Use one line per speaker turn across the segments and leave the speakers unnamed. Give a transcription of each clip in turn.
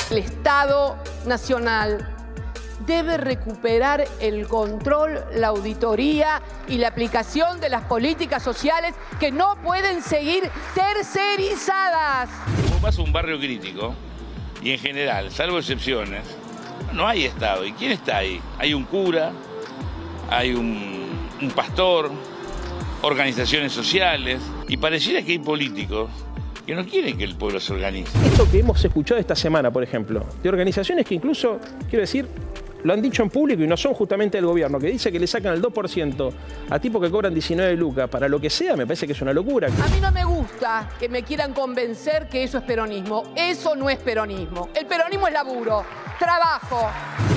El Estado Nacional debe recuperar el control, la auditoría y la aplicación de las políticas sociales que no pueden seguir tercerizadas.
Como pasa un barrio crítico, y en general, salvo excepciones, no hay Estado. ¿Y quién está ahí? Hay un cura, hay un pastor, organizaciones sociales, y pareciera que hay políticos que no quieren que el pueblo se organice.
Esto que hemos escuchado esta semana, por ejemplo, de organizaciones que incluso, quiero decir, lo han dicho en público y no son justamente del gobierno, que dice que le sacan el 2% a tipos que cobran 19 lucas para lo que sea, me parece que es una locura.
A mí no me gusta que me quieran convencer que eso es peronismo. Eso no es peronismo. El peronismo es laburo, trabajo.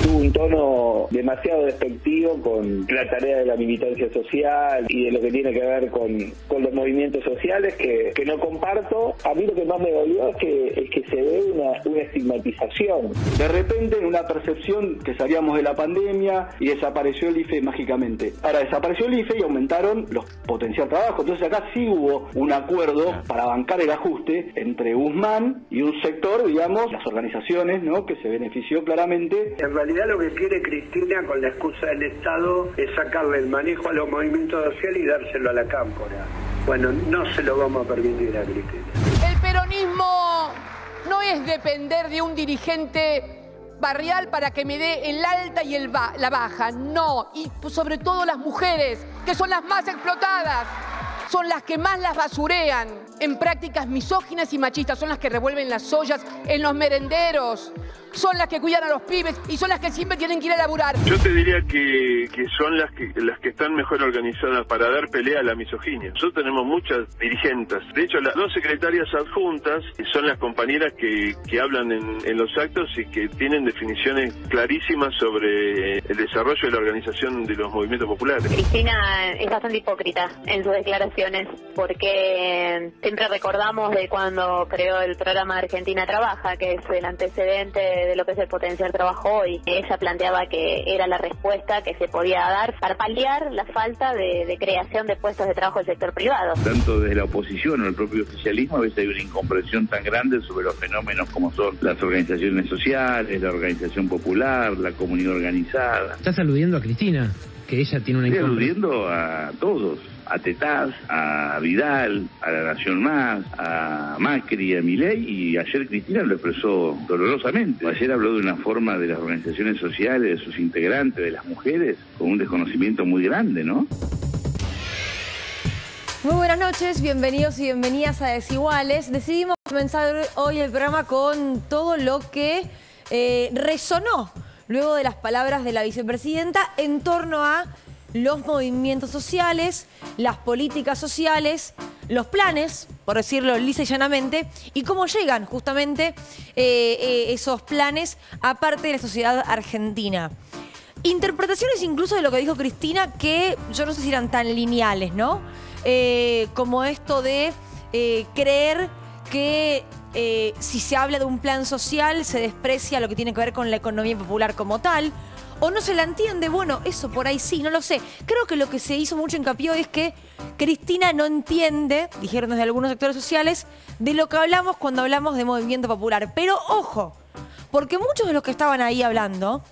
Tuvo un tono demasiado despectivo con la tarea de la militancia social y de lo que tiene que ver con los movimientos sociales que no comparto. A mí lo que más me dolió es que se ve una estigmatización.
De repente, en una percepción que salíamos de la pandemia y desapareció el IFE mágicamente. Ahora desapareció el IFE y aumentaron los potencial trabajo. Entonces acá sí hubo un acuerdo para bancar el ajuste entre Guzmán y un sector, digamos, las organizaciones, ¿no?, que se benefició claramente.
En realidad lo que quiere Cristina con la excusa del Estado es sacarle el manejo a los movimientos sociales y dárselo a la cámpora. Bueno, no se lo vamos a permitir a Cristina.
El peronismo no es depender de un dirigente barrial para que me dé el alta y la baja, no. Y sobre todo las mujeres, que son las más explotadas, son las que más las basurean en prácticas misóginas y machistas, son las que revuelven las ollas en los merenderos, son las que cuidan a los pibes y son las que siempre tienen que ir a laburar.
Yo te diría que son las que están mejor organizadas para dar pelea a la misoginia. Nosotros tenemos muchas dirigentes. De hecho, las dos secretarias adjuntas son las compañeras que hablan en los actos y que tienen definiciones clarísimas sobre el desarrollo de la organización de los movimientos populares.
Cristina es bastante hipócrita en sus declaraciones porque siempre recordamos de cuando creó el programa Argentina Trabaja, que es el antecedente de lo que es el potencial trabajo hoy. Ella planteaba que era la respuesta que se podía dar para paliar la falta de creación de puestos de trabajo del sector privado.
Tanto desde la oposición o el propio oficialismo a veces hay una incomprensión tan grande sobre los fenómenos como son las organizaciones sociales, la organización popular, la comunidad organizada.
Estás aludiendo a Cristina, que ella tiene una
Estoy aludiendo a todos. A Tetaz, a Vidal, a La Nación Más, a Macri, a Milei, y ayer Cristina lo expresó dolorosamente. Ayer habló de una forma de las organizaciones sociales, de sus integrantes, de las mujeres, con un desconocimiento muy grande, ¿no?
Muy buenas noches, bienvenidos y bienvenidas a Desiguales. Decidimos comenzar hoy el programa con todo lo que resonó luego de las palabras de la vicepresidenta en torno a los movimientos sociales, las políticas sociales, los planes, por decirlo lisa y llanamente, y cómo llegan justamente esos planes a parte de la sociedad argentina. Interpretaciones incluso de lo que dijo Cristina que yo no sé si eran tan lineales, ¿no? Como esto de creer que si se habla de un plan social se desprecia lo que tiene que ver con la economía popular como tal. O no se la entiende, bueno, eso por ahí sí, no lo sé. Creo que lo que se hizo mucho hincapié es que Cristina no entiende, dijeron desde algunos sectores sociales, de lo que hablamos cuando hablamos de movimiento popular. Pero ojo, porque muchos de los que estaban ahí hablando,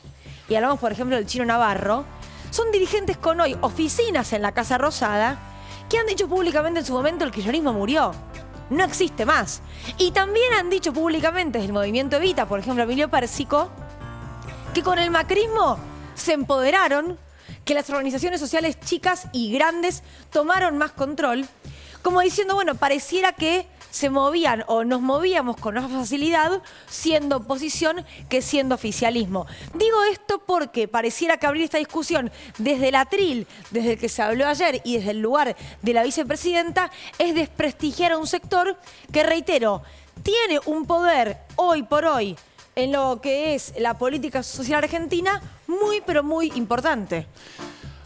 y hablamos por ejemplo del Chino Navarro, son dirigentes con hoy oficinas en la Casa Rosada que han dicho públicamente en su momento el kirchnerismo murió. No existe más. Y también han dicho públicamente desde el movimiento Evita, por ejemplo, Emilio Pérsico, que con el macrismo se empoderaron, que las organizaciones sociales chicas y grandes tomaron más control, como diciendo, bueno, pareciera que se movían o nos movíamos con más facilidad siendo oposición que siendo oficialismo. Digo esto porque pareciera que abrir esta discusión desde el atril, desde el que se habló ayer y desde el lugar de la vicepresidenta, es desprestigiar a un sector que, reitero, tiene un poder hoy por hoy en lo que es la política social argentina muy, pero muy importante.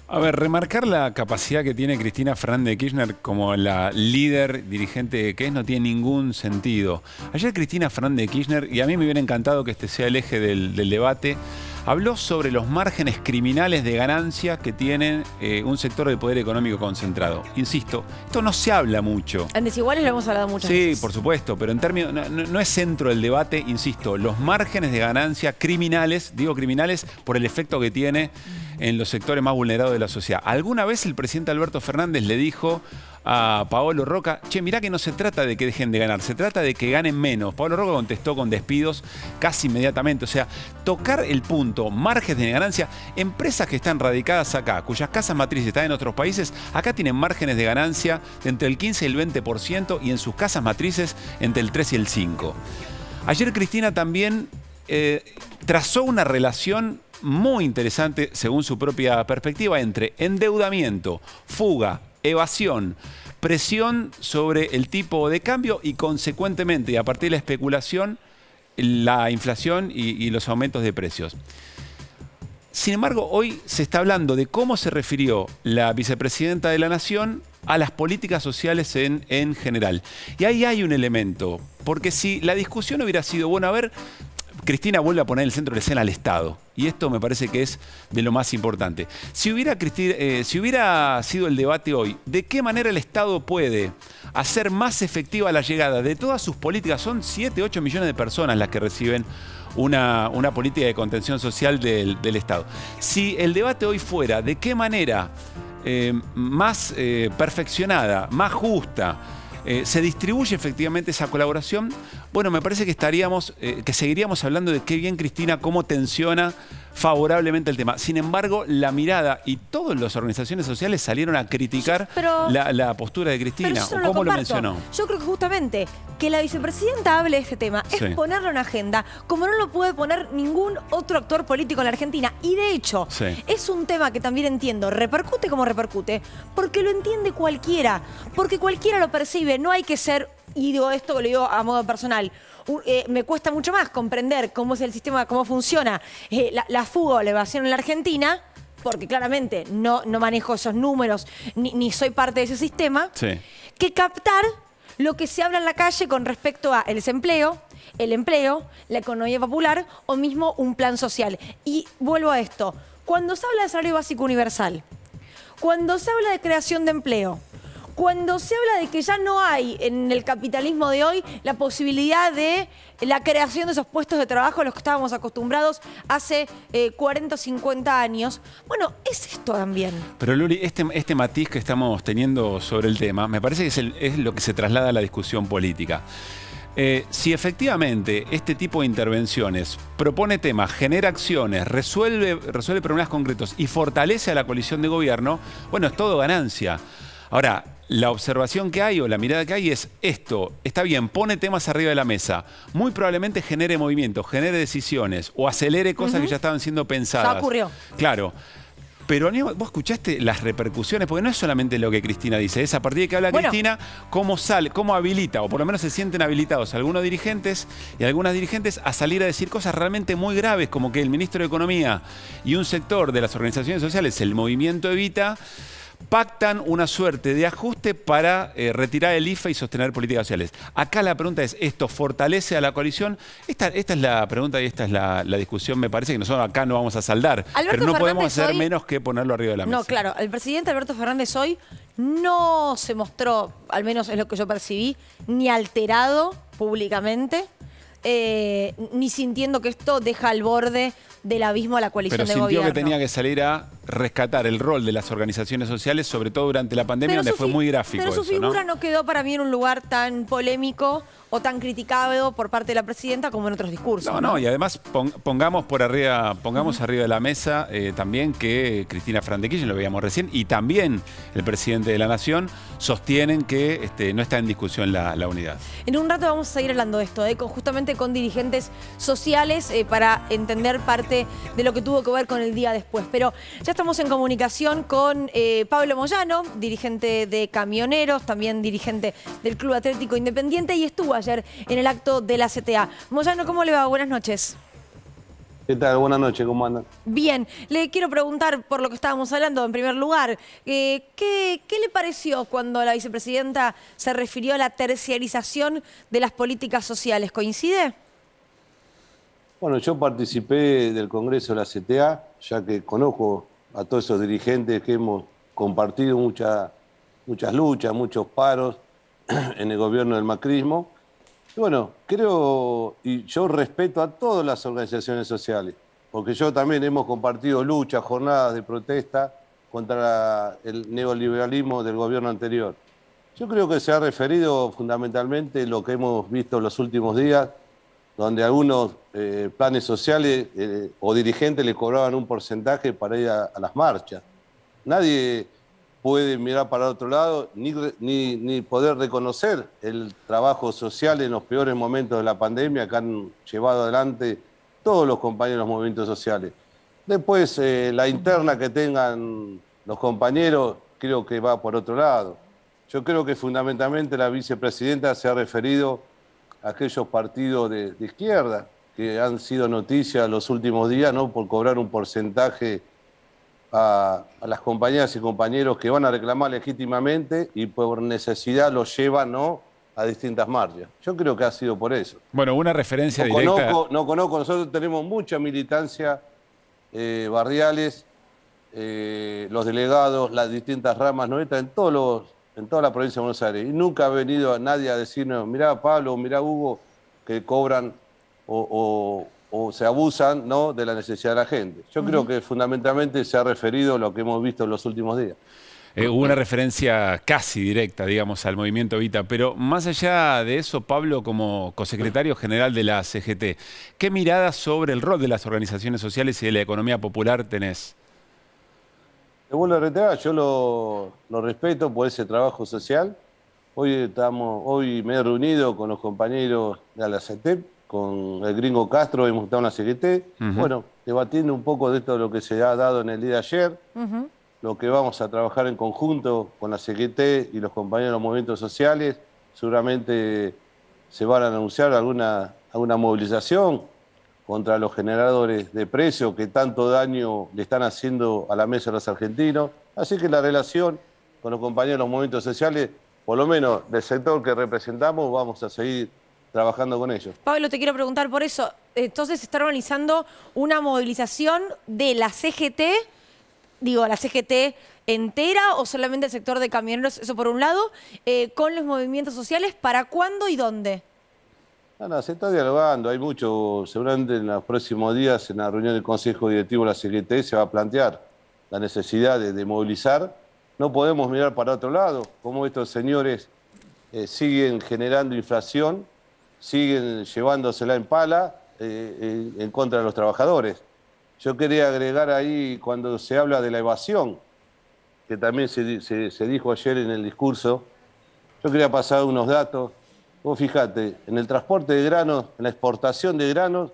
A ver, remarcar la capacidad que tiene Cristina Fernández de Kirchner como la líder dirigente que es no tiene ningún sentido. Ayer Cristina Fernández de Kirchner, y a mí me hubiera encantado que este sea el eje del debate, habló sobre los márgenes criminales de ganancia que tienen un sector del poder económico concentrado. Insisto, esto no se habla mucho.
En Desiguales lo hemos hablado muchas veces.
Sí, por supuesto, pero en términos, no es centro del debate, insisto, los márgenes de ganancia criminales, digo criminales por el efecto que tiene en los sectores más vulnerados de la sociedad. ¿Alguna vez el presidente Alberto Fernández le dijo a Paolo Roca, che, mirá que no se trata de que dejen de ganar, se trata de que ganen menos? Paolo Roca contestó con despidos casi inmediatamente. O sea, tocar el punto, márgenes de ganancia, empresas que están radicadas acá, cuyas casas matrices están en otros países, acá tienen márgenes de ganancia de entre el 15 y el 20% y en sus casas matrices entre el 3 y el 5%. Ayer Cristina también trazó una relación muy interesante, según su propia perspectiva, entre endeudamiento, fuga, evasión, presión sobre el tipo de cambio y, consecuentemente, y a partir de la especulación, la inflación y los aumentos de precios. Sin embargo, hoy se está hablando de cómo se refirió la vicepresidenta de la Nación a las políticas sociales en general. Y ahí hay un elemento, porque si la discusión hubiera sido, bueno, a ver, Cristina vuelve a poner en el centro de la escena al Estado. Y esto me parece que es de lo más importante. Si hubiera sido el debate hoy, ¿de qué manera el Estado puede hacer más efectiva la llegada de todas sus políticas? Son 7, 8 millones de personas las que reciben una política de contención social del Estado. Si el debate hoy fuera de qué manera más perfeccionada, más justa, se distribuye efectivamente esa colaboración, bueno, me parece que que seguiríamos hablando de qué bien Cristina, cómo tensiona favorablemente el tema. Sin embargo, la mirada y todas las organizaciones sociales salieron a criticar la postura de Cristina.
Pero
¿Cómo lo mencionó?
Yo creo que justamente que la vicepresidenta hable de este tema es ponerlo en agenda, como no lo puede poner ningún otro actor político en la Argentina. Y de hecho, es un tema que también entiendo, repercute como repercute, porque lo entiende cualquiera, porque cualquiera lo percibe. No hay que ser, y digo esto, lo digo a modo personal, me cuesta mucho más comprender cómo es el sistema, cómo funciona la fuga o la evasión en la Argentina, porque claramente no manejo esos números ni soy parte de ese sistema, que captar lo que se habla en la calle con respecto a el desempleo, el empleo, la economía popular o mismo un plan social. Y vuelvo a esto, cuando se habla de salario básico universal, cuando se habla de creación de empleo, cuando se habla de que ya no hay en el capitalismo de hoy la posibilidad de la creación de esos puestos de trabajo a los que estábamos acostumbrados hace 40 o 50 años, bueno, es esto también.
Pero Luli, este matiz que estamos teniendo sobre el tema, me parece que es lo que se traslada a la discusión política. Si efectivamente este tipo de intervenciones propone temas, genera acciones, resuelve problemas concretos y fortalece a la coalición de gobierno, bueno, es todo ganancia. Ahora, la observación que hay o la mirada que hay es esto, está bien, pone temas arriba de la mesa, muy probablemente genere movimientos, genere decisiones o acelere cosas que ya estaban siendo pensadas.
Ya ocurrió.
Claro. Pero vos escuchaste las repercusiones, porque no es solamente lo que Cristina dice, es a partir de que habla Cristina, cómo sale, cómo habilita, o por lo menos se sienten habilitados algunos dirigentes y algunas dirigentes a salir a decir cosas realmente muy graves, como que el ministro de Economía y un sector de las organizaciones sociales, el movimiento Evita, pactan una suerte de ajuste para retirar el IFE y sostener políticas sociales. Acá la pregunta es, ¿esto fortalece a la coalición? Esta es la pregunta y esta es la discusión. Me parece que nosotros acá no vamos a saldar, pero no podemos hacer menos que ponerlo arriba de la mesa.
No, claro, el presidente Alberto Fernández hoy no se mostró, al menos es lo que yo percibí, ni alterado públicamente, ni sintiendo que esto deja al borde del abismo a la coalición de gobierno.
Pero sintió que tenía que salir a rescatar el rol de las organizaciones sociales, sobre todo durante la pandemia, donde fue muy gráfico.
Pero su figura no quedó para mí en un lugar tan polémico o tan criticado por parte de la presidenta como en otros discursos.
No, y además pongamos arriba de la mesa también que Cristina Fernández de Kirchner, lo veíamos recién, y también el presidente de la Nación sostienen que no está en discusión la unidad.
En un rato vamos a seguir hablando de esto, justamente con dirigentes sociales para entender parte de lo que tuvo que ver con el día después. Pero ya estamos en comunicación con Pablo Moyano, dirigente de Camioneros, también dirigente del Club Atlético Independiente, y estuvo ayer en el acto de la CTA. Moyano, ¿cómo le va? Buenas noches.
¿Qué tal? Buenas noches, ¿cómo andan?
Bien, le quiero preguntar por lo que estábamos hablando en primer lugar. ¿Qué le pareció cuando la vicepresidenta se refirió a la terciarización de las políticas sociales? ¿Coincide?
Bueno, yo participé del Congreso de la CTA, ya que conozco a todos esos dirigentes que hemos compartido muchas luchas, muchos paros en el gobierno del macrismo. Y bueno, creo, y yo respeto a todas las organizaciones sociales, porque yo también hemos compartido luchas, jornadas de protesta contra el neoliberalismo del gobierno anterior. Yo creo que se ha referido fundamentalmente lo que hemos visto en los últimos días, donde algunos planes sociales o dirigentes le cobraban un porcentaje para ir a las marchas. Nadie puede mirar para otro lado ni poder reconocer el trabajo social en los peores momentos de la pandemia que han llevado adelante todos los compañeros de los movimientos sociales. Después, la interna que tengan los compañeros creo que va por otro lado. Yo creo que fundamentalmente la vicepresidenta se ha referido a aquellos partidos de izquierda que han sido noticia los últimos días, ¿no?, por cobrar un porcentaje a las compañeras y compañeros que van a reclamar legítimamente y por necesidad los llevan, ¿no?, a distintas marchas. Yo creo que ha sido por eso.
Bueno, una referencia
no
directa...
No conozco, nosotros tenemos mucha militancia barriales, los delegados, las distintas ramas nuestras en toda la provincia de Buenos Aires. Y nunca ha venido nadie a decirnos, mirá Pablo, mirá Hugo, que cobran o se abusan, ¿no?, de la necesidad de la gente. Yo creo que fundamentalmente se ha referido a lo que hemos visto en los últimos días.
Hubo una referencia casi directa, digamos, al movimiento Evita, pero más allá de eso, Pablo, como cosecretario general de la CGT, ¿qué mirada sobre el rol de las organizaciones sociales y de la economía popular tenés?
Te vuelvo a reiterar, yo lo respeto por ese trabajo social. Hoy me he reunido con los compañeros de la CETEP, con el gringo Castro, hemos estado en la CGT, bueno, debatiendo un poco de todo lo que se ha dado en el día de ayer, lo que vamos a trabajar en conjunto con la CGT y los compañeros de los movimientos sociales. Seguramente se van a anunciar alguna movilización contra los generadores de precios que tanto daño le están haciendo a la mesa de los argentinos. Así que la relación con los compañeros de los movimientos sociales, por lo menos del sector que representamos, vamos a seguir trabajando con ellos.
Pablo, te quiero preguntar por eso. Entonces, ¿se está organizando una movilización de la CGT, la CGT entera o solamente el sector de camioneros, eso por un lado, con los movimientos sociales? ¿Para cuándo y dónde?
No, se está dialogando, hay mucho, seguramente en los próximos días en la reunión del Consejo Directivo de la CGT se va a plantear la necesidad de movilizar. No podemos mirar para otro lado, como estos señores siguen generando inflación, siguen llevándosela en pala en contra de los trabajadores. Yo quería agregar ahí, cuando se habla de la evasión, que también se dijo ayer en el discurso, yo quería pasar unos datos. Vos fíjate, en el transporte de granos, en la exportación de granos,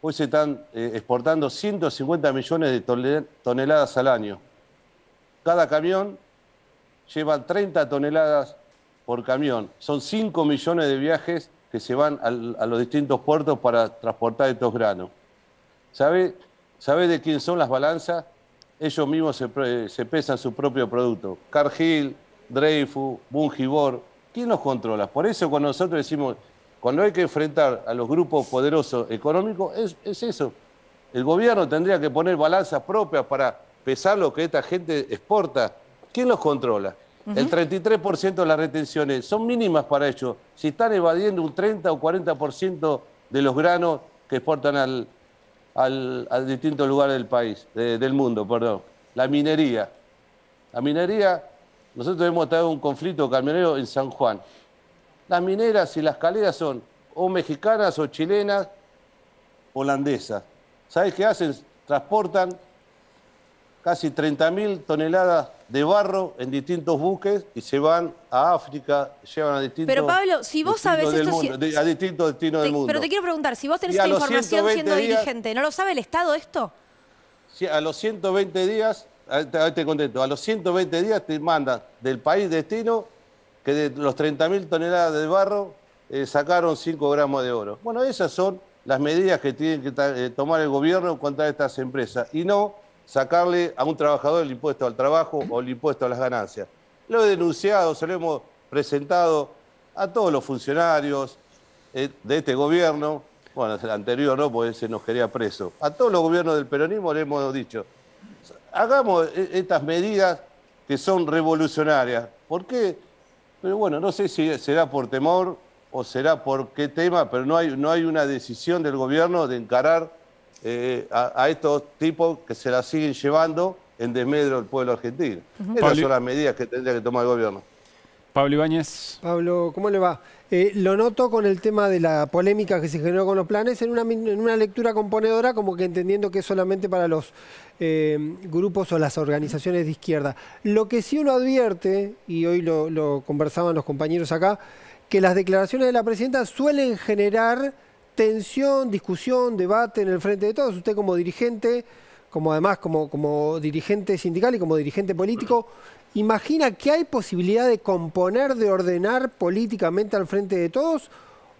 hoy se están exportando 150 millones de toneladas al año. Cada camión lleva 30 toneladas por camión. Son 5 millones de viajes que se van a los distintos puertos para transportar estos granos. ¿Sabe de quién son las balanzas? Ellos mismos se pesan su propio producto. Cargill, Dreyfus, Bungibor. ¿Quién los controla? Por eso cuando nosotros decimos, cuando hay que enfrentar a los grupos poderosos económicos, es eso. El gobierno tendría que poner balanzas propias para pesar lo que esta gente exporta. ¿Quién los controla? El 33% de las retenciones son mínimas para ellos. Si están evadiendo un 30 o 40% de los granos que exportan a distintos lugares del país, del mundo, perdón. La minería. Nosotros hemos tenido un conflicto camionero en San Juan. Las mineras y las caleras son o mexicanas o chilenas, holandesas. ¿Sabes qué hacen? Transportan casi 30.000 toneladas de barro en distintos buques y se van a África, llevan a distintos...
Pero Pablo, si vos sabés esto...
a distintos destinos del mundo.
Pero te quiero preguntar, si vos tenés esta información siendo dirigente, ¿no lo sabe el Estado esto?
Sí, a los 120 días... Te contesto, a los 120 días te mandan del país destino que de los 30.000 toneladas de barro sacaron 5 gramos de oro. Bueno, esas son las medidas que tiene que tomar el gobierno contra estas empresas y no sacarle a un trabajador el impuesto al trabajo o el impuesto a las ganancias. Lo he denunciado, se lo hemos presentado a todos los funcionarios de este gobierno Bueno, el anterior no, porque se nos quería preso. A todos los gobiernos del peronismo le hemos dicho, hagamos estas medidas que son revolucionarias. ¿Por qué? Pero bueno, no sé si será por temor o será por qué tema, pero no hay una decisión del gobierno de encarar a estos tipos que se la siguen llevando en desmedro del pueblo argentino. Esas son las medidas que tendría que tomar el gobierno.
Pablo Ibáñez.
Pablo, ¿cómo le va? Lo noto con el tema de la polémica que se generó con los planes en una lectura componedora, como que entendiendo que es solamente para los grupos o las organizaciones de izquierda. Lo que sí uno advierte, y hoy lo conversaban los compañeros acá, que las declaraciones de la presidenta suelen generar tensión, discusión, debate en el frente de todos. Usted como dirigente, como dirigente sindical y como dirigente político, ¿imagina que hay posibilidad de componer, de ordenar políticamente al frente de todos?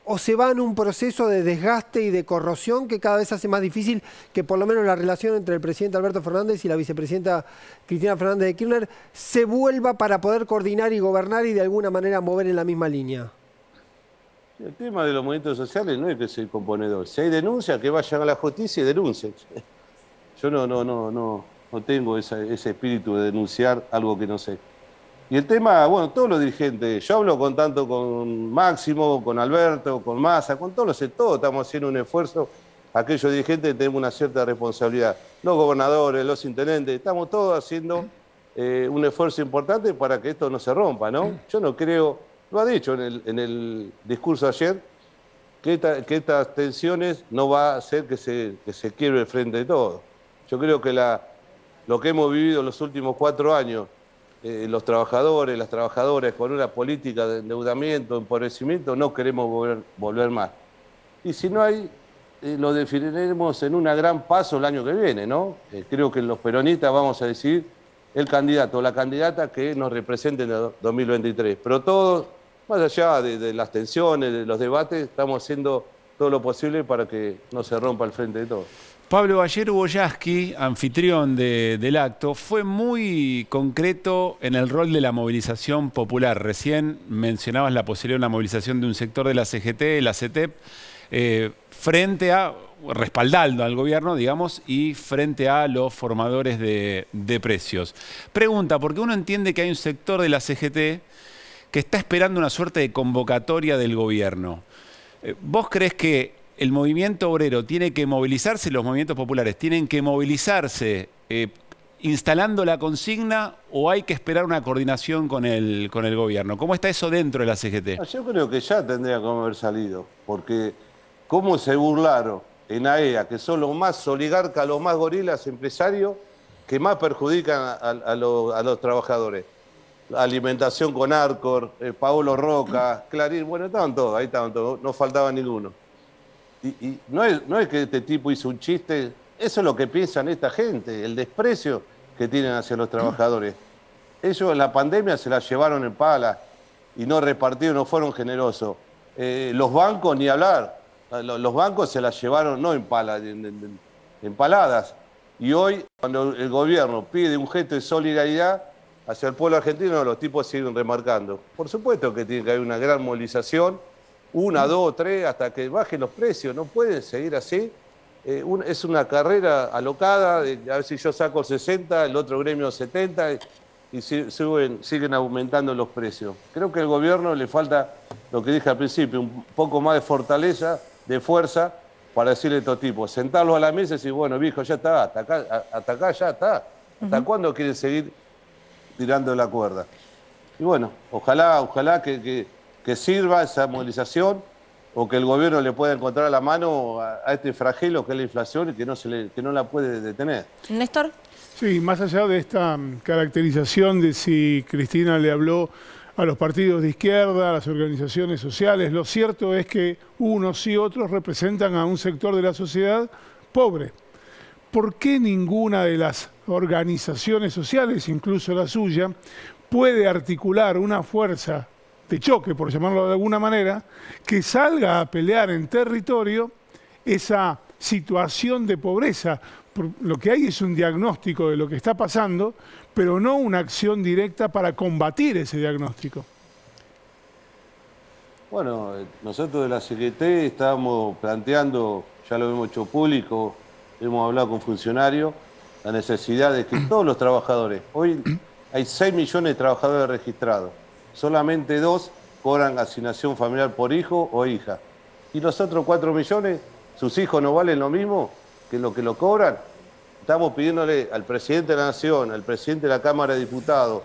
¿O se va en un proceso de desgaste y de corrosión que cada vez hace más difícil que por lo menos la relación entre el presidente Alberto Fernández y la vicepresidenta Cristina Fernández de Kirchner se vuelva para poder coordinar y gobernar y de alguna manera mover en la misma línea?
El tema de los movimientos sociales no es que sea componedor. Si hay denuncia, que vayan a la justicia y denuncien. Yo no tengo ese espíritu de denunciar algo que no sé. Y el tema, bueno, todos los dirigentes, yo hablo tanto con Máximo, con Alberto, con Massa, con todos estamos haciendo un esfuerzo. Aquellos dirigentes tenemos una cierta responsabilidad. Los gobernadores, los intendentes, estamos todos haciendo un esfuerzo importante para que esto no se rompa, ¿no? Yo no creo, lo ha dicho en el discurso ayer, que estas tensiones no va a hacer que se quiebre el frente de todos. Yo creo que lo que hemos vivido los últimos 4 años, los trabajadores, las trabajadoras, con una política de endeudamiento, empobrecimiento, no queremos volver más. Y si no hay, lo definiremos en una gran paso el año que viene, ¿no? Creo que los peronistas vamos a decidir el candidato o la candidata que nos represente en el 2023. Pero todos, más allá de las tensiones, de los debates, estamos haciendo todo lo posible para que no se rompa el frente de todos.
Pablo, ayer Hugo Yasky, anfitrión del acto, fue muy concreto en el rol de la movilización popular. Recién mencionabas la posibilidad de una movilización de un sector de la CGT, la CETEP, frente a, respaldando al gobierno, digamos, y frente a los formadores de precios. Pregunta, porque uno entiende que hay un sector de la CGT que está esperando una suerte de convocatoria del gobierno. ¿Vos crees que el movimiento obrero tiene que movilizarse, los movimientos populares tienen que movilizarse instalando la consigna o hay que esperar una coordinación con el gobierno? ¿Cómo está eso dentro de la CGT?
Yo creo que ya tendría que haber salido, porque cómo se burlaron en AEA, que son los más oligarcas, los más gorilas empresarios, que más perjudican a los trabajadores. Alimentación con Arcor, Paolo Roca, Clarín, bueno, estaban todos, ahí estaban todos, no faltaba ninguno. Y no es que este tipo hizo un chiste, eso es lo que piensan esta gente, el desprecio que tienen hacia los trabajadores. Ellos en la pandemia se la llevaron en pala y no repartieron, no fueron generosos. Los bancos, ni hablar, los bancos se la llevaron no en pala, en paladas. Y hoy, cuando el gobierno pide un gesto de solidaridad hacia el pueblo argentino, los tipos siguen remarcando. Por supuesto que tiene que haber una gran movilización, 1, 2, 3, hasta que bajen los precios. No pueden seguir así. Es una carrera alocada, a ver si yo saco 60, el otro gremio 70, y siguen aumentando los precios. Creo que al gobierno le falta, lo que dije al principio, un poco más de fortaleza, de fuerza, para decirle a estos tipos, sentarlos a la mesa y decir, bueno, viejo, ya está, hasta acá ya está. ¿Hasta cuándo quieren seguir tirando la cuerda? Y bueno, ojalá que sirva esa movilización o que el gobierno le pueda encontrar la mano a este flagelo que es la inflación y que no la puede detener.
Néstor.
Sí, más allá de esta caracterización de si Cristina le habló a los partidos de izquierda, a las organizaciones sociales, lo cierto es que unos y otros representan a un sector de la sociedad pobre. ¿Por qué ninguna de las organizaciones sociales, incluso la suya, puede articular una fuerza de choque, por llamarlo de alguna manera, que salga a pelear en territorio esa situación de pobreza? Lo que hay es un diagnóstico de lo que está pasando, pero no una acción directa para combatir ese diagnóstico.
Bueno, nosotros de la CGT estamos planteando, ya lo hemos hecho público, hemos hablado con funcionarios, la necesidad de que todos los trabajadores, hoy hay 6 millones de trabajadores registrados, solamente 2 cobran asignación familiar por hijo o hija. Y los otros 4 millones, sus hijos no valen lo mismo que lo cobran. Estamos pidiéndole al presidente de la Nación, al presidente de la Cámara de Diputados,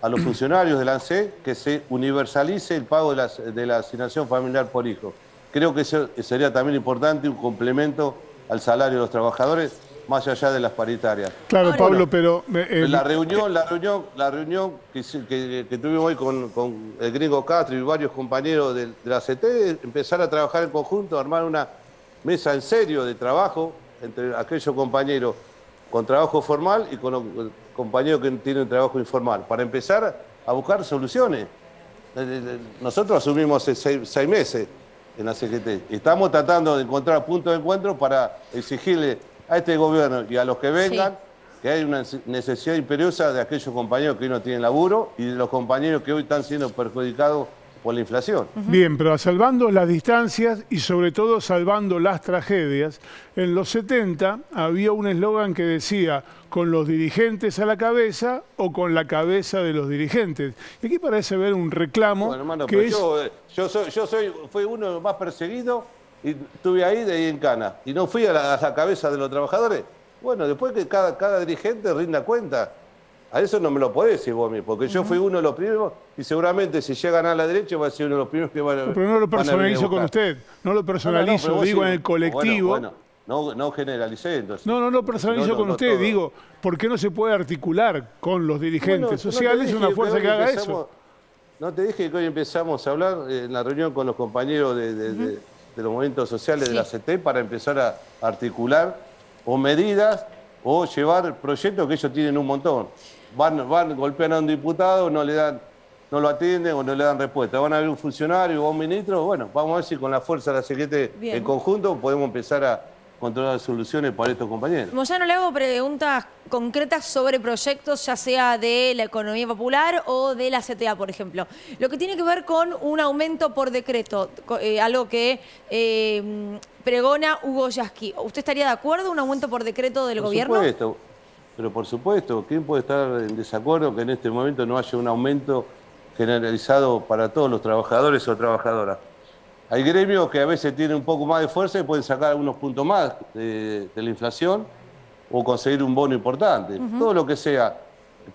a los funcionarios de la ANSES que se universalice el pago de la asignación familiar por hijo. Creo que eso sería también importante, un complemento al salario de los trabajadores, más allá de las paritarias.
Claro,
Ahora,
Pablo, pero...
la reunión que tuvimos hoy con el Gringo Castro y varios compañeros de la CT, empezar a trabajar en conjunto, armar una mesa en serio de trabajo entre aquellos compañeros con trabajo formal y con los compañeros que tienen trabajo informal, para empezar a buscar soluciones. Nosotros asumimos hace 6 meses en la CGT. Estamos tratando de encontrar puntos de encuentro para exigirle a este gobierno y a los que vengan que hay una necesidad imperiosa de aquellos compañeros que hoy no tienen laburo y de los compañeros que hoy están siendo perjudicados por la inflación.
Bien, pero salvando las distancias y sobre todo salvando las tragedias, en los 70 había un eslogan que decía con los dirigentes a la cabeza o con la cabeza de los dirigentes. Y aquí parece haber un reclamo, bueno, hermano, que
fui uno de los más perseguidos y estuve ahí de ahí en Cana. Y no fui a la cabeza de los trabajadores. Bueno, después que cada dirigente rinda cuenta. A eso no me lo podés decir vos, porque yo fui uno de los primeros y seguramente si llegan a la derecha va a ser uno de los primeros que van a...
Pero no lo personalizo con usted, no lo personalizo, digo en el colectivo.
Bueno, no generalicé entonces.
No lo personalizo con usted, digo, ¿por qué no se puede articular con los dirigentes sociales una fuerza que haga eso?
No te dije que hoy empezamos a hablar en la reunión con los compañeros de los movimientos sociales de la CT para empezar a articular o medidas o llevar proyectos que ellos tienen un montón. Van golpean a un diputado, no lo atienden o no le dan respuesta. Van a ver un funcionario o un ministro, bueno, vamos a ver si con la fuerza de la CGT en conjunto podemos empezar a encontrar soluciones para estos compañeros.
Moyano, le hago preguntas concretas sobre proyectos, ya sea de la economía popular o de la CTA, por ejemplo. Lo que tiene que ver con un aumento por decreto, algo que pregona Hugo Yasky. ¿Usted estaría de acuerdo un aumento por decreto del gobierno?
Por supuesto. Pero por supuesto, ¿quién puede estar en desacuerdo que en este momento no haya un aumento generalizado para todos los trabajadores o trabajadoras? Hay gremios que a veces tienen un poco más de fuerza y pueden sacar algunos puntos más de la inflación o conseguir un bono importante. Todo lo que sea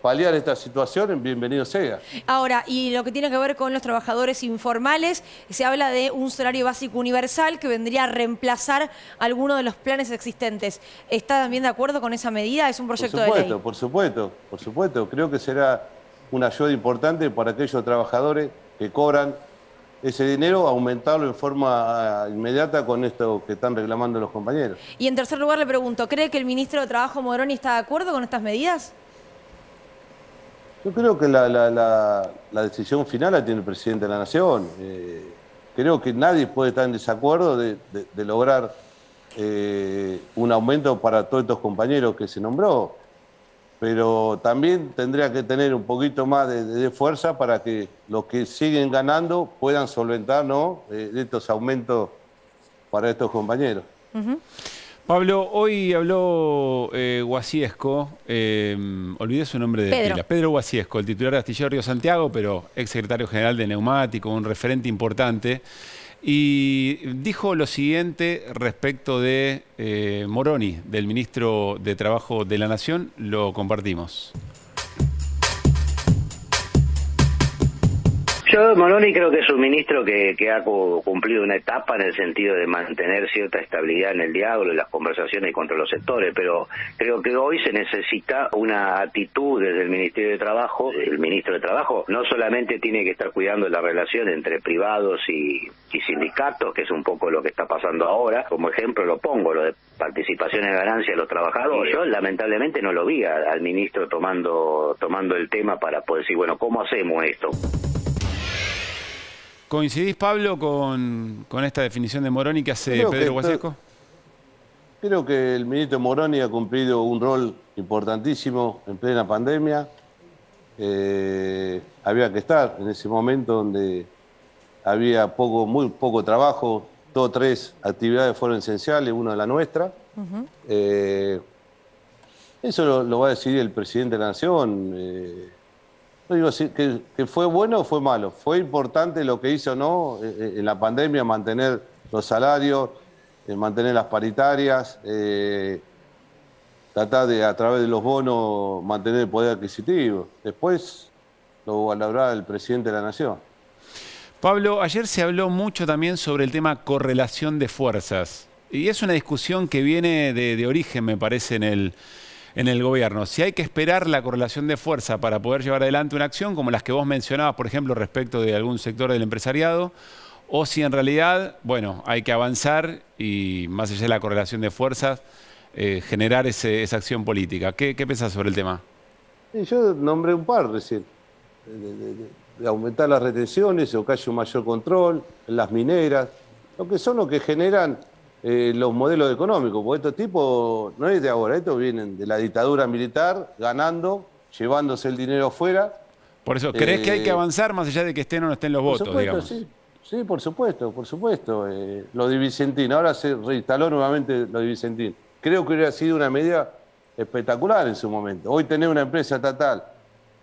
paliar esta situación, bienvenido sea.
Ahora, y lo que tiene que ver con los trabajadores informales, se habla de un salario básico universal que vendría a reemplazar alguno de los planes existentes. ¿Está también de acuerdo con esa medida? ¿Es un proyecto de ley?
Por supuesto. Creo que será una ayuda importante para aquellos trabajadores que cobran ese dinero, aumentarlo en forma inmediata con esto que están reclamando los compañeros.
Y en tercer lugar le pregunto, ¿cree que el ministro de Trabajo Moroni está de acuerdo con estas medidas?
Yo creo que la decisión final la tiene el presidente de la Nación. Creo que nadie puede estar en desacuerdo de lograr un aumento para todos estos compañeros que se nombró. Pero también tendría que tener un poquito más de fuerza para que los que siguen ganando puedan solventar, ¿no?, estos aumentos para estos compañeros.
Pablo, hoy habló Guasiesco, olvidé su nombre de pila, Pedro Guasiesco, el titular de Astillero Río Santiago, pero ex secretario general de Neumático, un referente importante, y dijo lo siguiente respecto de Moroni, del ministro de Trabajo de la Nación, lo compartimos.
Yo, Moroni, creo que es un ministro que ha cumplido una etapa en el sentido de mantener cierta estabilidad en el diálogo y las conversaciones contra los sectores, pero creo que hoy se necesita una actitud desde el Ministerio de Trabajo. El ministro de Trabajo no solamente tiene que estar cuidando la relación entre privados y sindicatos, que es un poco lo que está pasando ahora. Como ejemplo lo pongo, lo de participación en ganancia de los trabajadores. Yo lamentablemente no lo vi al ministro tomando el tema para poder decir, bueno, ¿cómo hacemos esto?
¿Coincidís, Pablo, con esta definición de Moroni que hace Pedro Guasiesco?
Creo que el ministro Moroni ha cumplido un rol importantísimo en plena pandemia. Había que estar en ese momento donde había muy poco trabajo, 2 o 3 actividades fueron esenciales, una de la nuestra. Eso lo va a decidir el presidente de la Nación. No digo que fue bueno o fue malo. Fue importante lo que hizo, ¿no? En la pandemia, mantener los salarios, mantener las paritarias, tratar de, a través de los bonos, mantener el poder adquisitivo. Después lo valorará el presidente de la Nación.
Pablo, ayer se habló mucho también sobre el tema correlación de fuerzas. Y es una discusión que viene de origen, me parece, en el gobierno. Si hay que esperar la correlación de fuerza para poder llevar adelante una acción, como las que vos mencionabas, por ejemplo, respecto de algún sector del empresariado, o si en realidad, bueno, hay que avanzar y, más allá de la correlación de fuerzas, generar esa acción política. ¿Qué pensás sobre el tema?
Yo nombré un par recién. De aumentar las retenciones o que haya un mayor control en las mineras, lo que generan los modelos económicos, porque estos tipos no es de ahora, estos vienen de la dictadura militar, ganando, llevándose el dinero afuera.
Por eso, ¿crees que hay que avanzar más allá de que estén o no estén los votos, digamos?
Sí, por supuesto, por supuesto. Lo de Vicentín, ahora se reinstaló nuevamente lo de Vicentín. Creo que hubiera sido una medida espectacular en su momento. Hoy tener una empresa estatal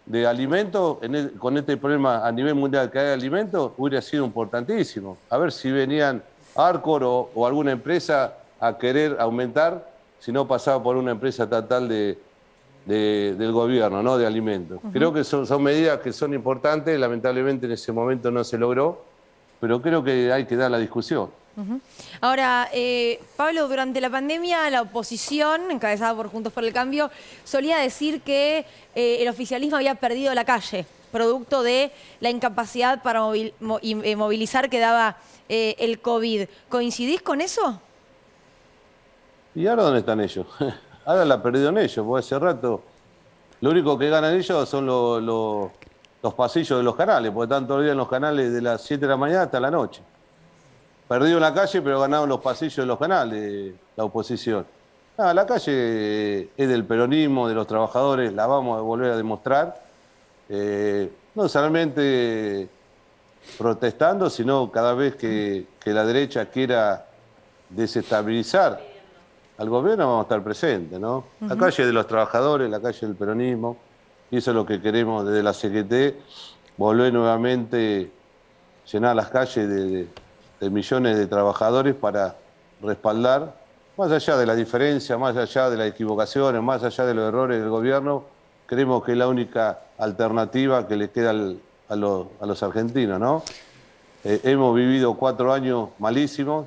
de alimentos, con este problema a nivel mundial que hay de alimentos, hubiera sido importantísimo. A ver si venían Arcor o alguna empresa a querer aumentar, si no pasaba por una empresa estatal del gobierno, ¿no? De alimentos. Creo que son medidas que son importantes, lamentablemente en ese momento no se logró, pero creo que hay que dar la discusión.
Ahora, Pablo, durante la pandemia la oposición, encabezada por Juntos por el Cambio, solía decir que el oficialismo había perdido la calle, producto de la incapacidad para movilizar que daba el COVID. ¿Coincidís con eso?
¿Y ahora dónde están ellos? Ahora la perdieron ellos, porque hace rato lo único que ganan ellos son los pasillos de los canales, porque están todo el día en los canales de las 7 de la mañana hasta la noche. Perdido en la calle, pero ganaron los pasillos de los canales, la oposición. La calle es del peronismo, de los trabajadores, la vamos a volver a demostrar. No solamente protestando, sino cada vez que la derecha quiera desestabilizar al gobierno, vamos a estar presentes, ¿no? La calle de los trabajadores, la calle del peronismo, y eso es lo que queremos desde la CGT, volver nuevamente, llenar las calles de millones de trabajadores para respaldar, más allá de la diferencia, más allá de las equivocaciones, más allá de los errores del gobierno, creemos que es la única alternativa que le queda a los argentinos, ¿no? Hemos vivido 4 años malísimos.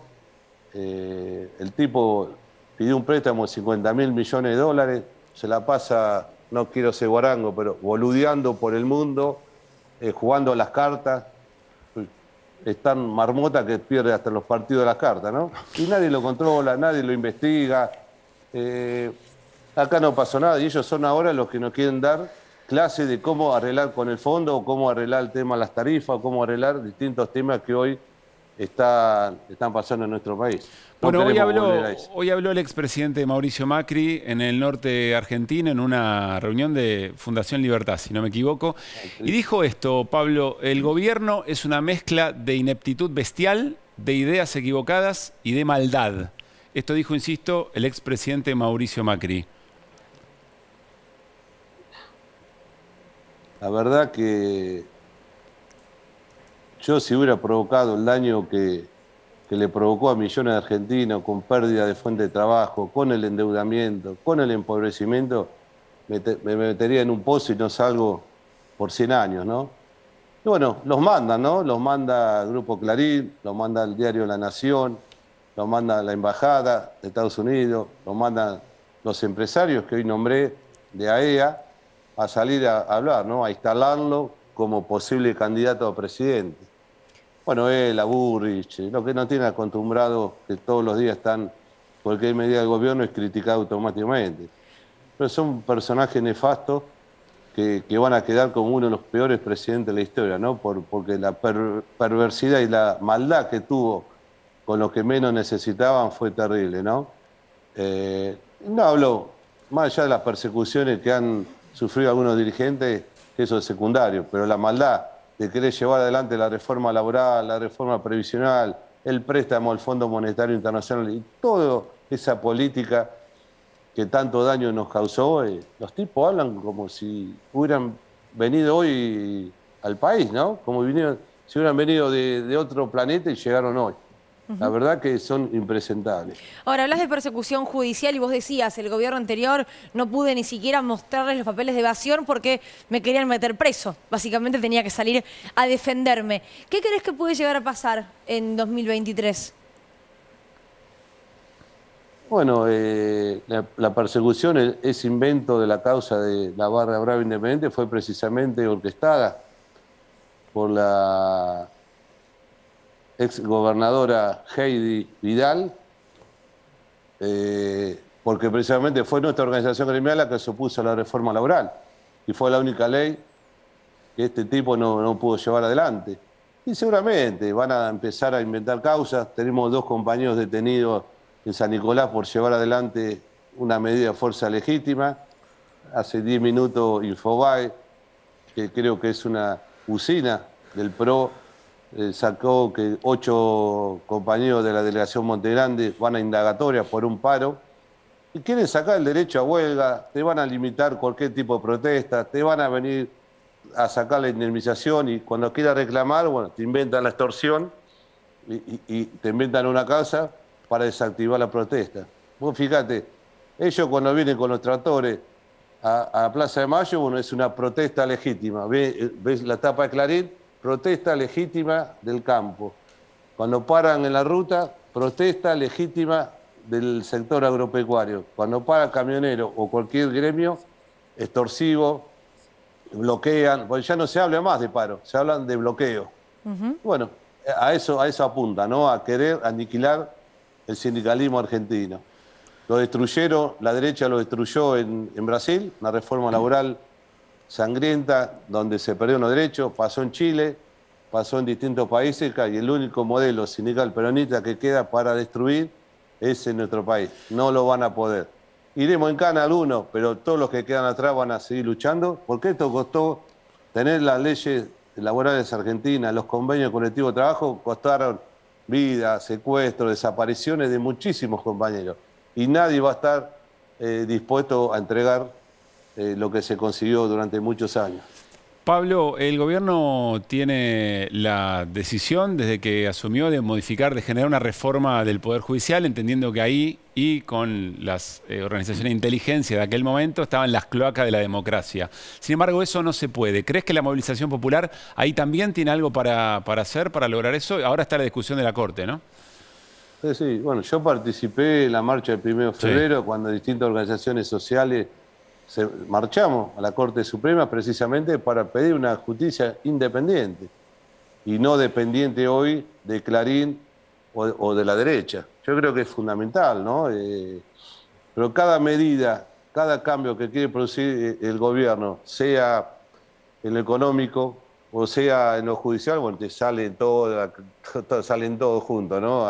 El tipo pidió un préstamo de $50.000 millones, se la pasa, no quiero ser guarango, pero boludeando por el mundo, jugando a las cartas. Es tan marmota que pierde hasta los partidos de las cartas, ¿no? Y nadie lo controla, nadie lo investiga. Acá no pasó nada y ellos son ahora los que nos quieren dar clases de cómo arreglar con el fondo, o cómo arreglar el tema de las tarifas, o cómo arreglar distintos temas que hoy están pasando en nuestro país.
Bueno, hoy habló el expresidente Mauricio Macri en el norte argentino en una reunión de Fundación Libertad, si no me equivoco, y dijo esto, Pablo: el gobierno es una mezcla de ineptitud bestial, de ideas equivocadas y de maldad. Esto dijo, insisto, el expresidente Mauricio Macri.
La verdad que yo, si hubiera provocado el daño que le provocó a millones de argentinos, con pérdida de fuente de trabajo, con el endeudamiento, con el empobrecimiento, me metería en un pozo y no salgo por 100 años, ¿no? Y bueno, los mandan, ¿no? Los manda el Grupo Clarín, los manda el diario La Nación, los manda la Embajada de Estados Unidos, los mandan los empresarios que hoy nombré de AEA a salir a hablar, ¿no? A instalarlo como posible candidato a presidente. Bueno, él, Burrich, lo que no tiene acostumbrado, que todos los días están, cualquier medida del gobierno es criticada automáticamente. Pero son personajes nefastos que van a quedar como uno de los peores presidentes de la historia, ¿no? Porque la perversidad y la maldad que tuvo con los que menos necesitaban fue terrible, ¿no? No hablo, más allá de las persecuciones que han sufrido algunos dirigentes, que eso es secundario, pero la maldad de querer llevar adelante la reforma laboral, la reforma previsional, el préstamo al Fondo Monetario Internacional y toda esa política que tanto daño nos causó, los tipos hablan como si hubieran venido hoy al país, ¿no? Como si hubieran venido de otro planeta y llegaron hoy. La verdad que son impresentables.
Ahora, hablas de persecución judicial y vos decías, el gobierno anterior no pude ni siquiera mostrarles los papeles de evasión porque me querían meter preso. Básicamente tenía que salir a defenderme. ¿Qué crees que puede llegar a pasar en 2023?
Bueno, la persecución, ese invento de la causa de la Barra Brava Independiente fue precisamente orquestada por la ex gobernadora Heidi Vidal, porque precisamente fue nuestra organización criminal la que se opuso a la reforma laboral y fue la única ley que este tipo no pudo llevar adelante. Y seguramente van a empezar a inventar causas. Tenemos 2 compañeros detenidos en San Nicolás por llevar adelante una medida de fuerza legítima. Hace 10 minutos Infobae, que creo que es una usina del PRO, sacó que 8 compañeros de la delegación Montegrande van a indagatoria por un paro y quieren sacar el derecho a huelga, te van a limitar cualquier tipo de protesta, te van a venir a sacar la indemnización y cuando quieras reclamar, bueno, te inventan la extorsión y te inventan una causa para desactivar la protesta. Vos fíjate, ellos cuando vienen con los tractores a Plaza de Mayo, bueno, es una protesta legítima. ¿Ves la tapa de Clarín? Protesta legítima del campo. Cuando paran en la ruta, protesta legítima del sector agropecuario. Cuando para camionero o cualquier gremio, extorsivo, bloquean, porque ya no se habla más de paro, se hablan de bloqueo. Bueno, a eso apunta, ¿no? A querer aniquilar el sindicalismo argentino. Lo destruyeron, la derecha lo destruyó en Brasil, una reforma laboral sangrienta, donde se perdieron los derechos, pasó en Chile, pasó en distintos países, y el único modelo sindical peronista que queda para destruir es en nuestro país. No lo van a poder. Iremos en cana algunos, pero todos los que quedan atrás van a seguir luchando, porque esto costó, tener las leyes laborales argentinas, los convenios colectivos de trabajo, costaron vidas, secuestros, desapariciones de muchísimos compañeros. Y nadie va a estar dispuesto a entregar lo que se consiguió durante muchos años.
Pablo, el gobierno tiene la decisión desde que asumió de modificar, de generar una reforma del Poder Judicial, entendiendo que ahí y con las organizaciones de inteligencia de aquel momento estaban las cloacas de la democracia. Sin embargo, eso no se puede. ¿Crees que la movilización popular ahí también tiene algo para hacer, para lograr eso? Ahora está la discusión de la Corte, ¿no?
Sí, bueno, yo participé en la marcha del 1 de febrero cuando distintas organizaciones sociales marchamos a la Corte Suprema precisamente para pedir una justicia independiente y no dependiente hoy de Clarín o de la derecha. Yo creo que es fundamental, ¿no? Pero cada medida, cada cambio que quiere producir el gobierno, sea en lo económico o sea en lo judicial, bueno, te salen todos juntos, ¿no?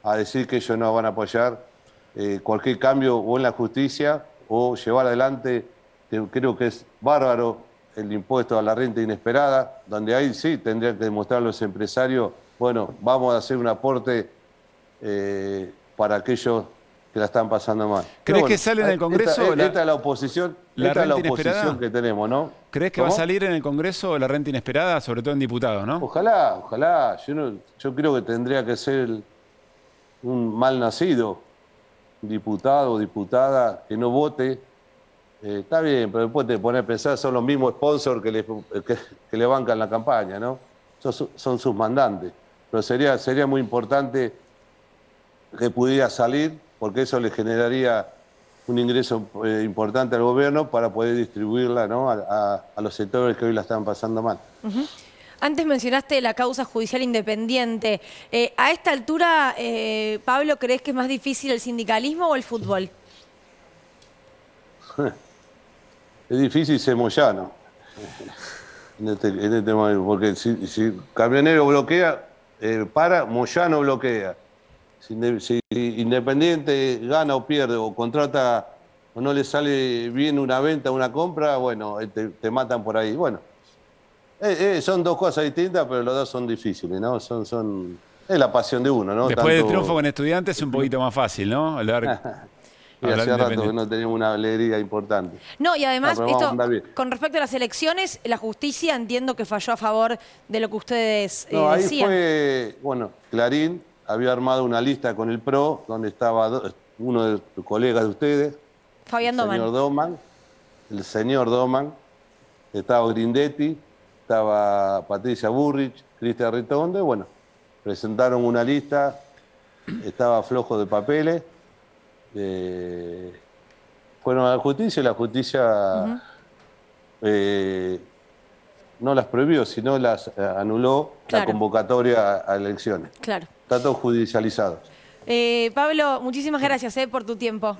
A decir que ellos no van a apoyar cualquier cambio o en la justicia o llevar adelante, creo que es bárbaro, el impuesto a la renta inesperada, donde ahí sí tendrían que demostrar los empresarios, bueno, vamos a hacer un aporte para aquellos que la están pasando mal.
¿Crees que sale en el Congreso?
Esta es la oposición, que tenemos, ¿no?
¿Crees que va a salir en el Congreso la renta inesperada, sobre todo en diputados, no?
Ojalá, ojalá. Yo creo que tendría que ser un mal nacido diputado o diputada que no vote, está bien, pero después te pones a pensar, son los mismos sponsors que le bancan la campaña, ¿no? Son sus mandantes. Pero sería muy importante que pudiera salir, porque eso le generaría un ingreso importante al gobierno para poder distribuirla, ¿no? a los sectores que hoy la están pasando mal.
Antes mencionaste la causa judicial independiente. A esta altura, Pablo, ¿crees que es más difícil el sindicalismo o el fútbol?
Es difícil ser Moyano en este momento, porque si Camionero bloquea, Moyano bloquea. Si Independiente gana o pierde o contrata o no le sale bien una venta, una compra, bueno, te matan por ahí. Bueno. Son dos cosas distintas, pero los dos son difíciles, ¿no? Es la pasión de uno, ¿no?
Después del triunfo con Estudiantes es un poquito más fácil, ¿no?
Y hace rato que no teníamos una alegría importante.
No, y además,
esto,
con respecto a las elecciones, la justicia entiendo que falló a favor de lo que ustedes
ahí
decían.
Fue, bueno, Clarín había armado una lista con el PRO, donde estaba uno de los colegas de ustedes,
Fabián Doman.
El señor Doman, estaba Grindetti, estaba Patricia Burrich, Cristian Ritondo, y bueno, presentaron una lista, estaba flojo de papeles, fueron a la justicia y la justicia no las prohibió, sino las anuló la convocatoria a elecciones.
Claro.
Está todo judicializado.
Pablo, muchísimas gracias por tu tiempo.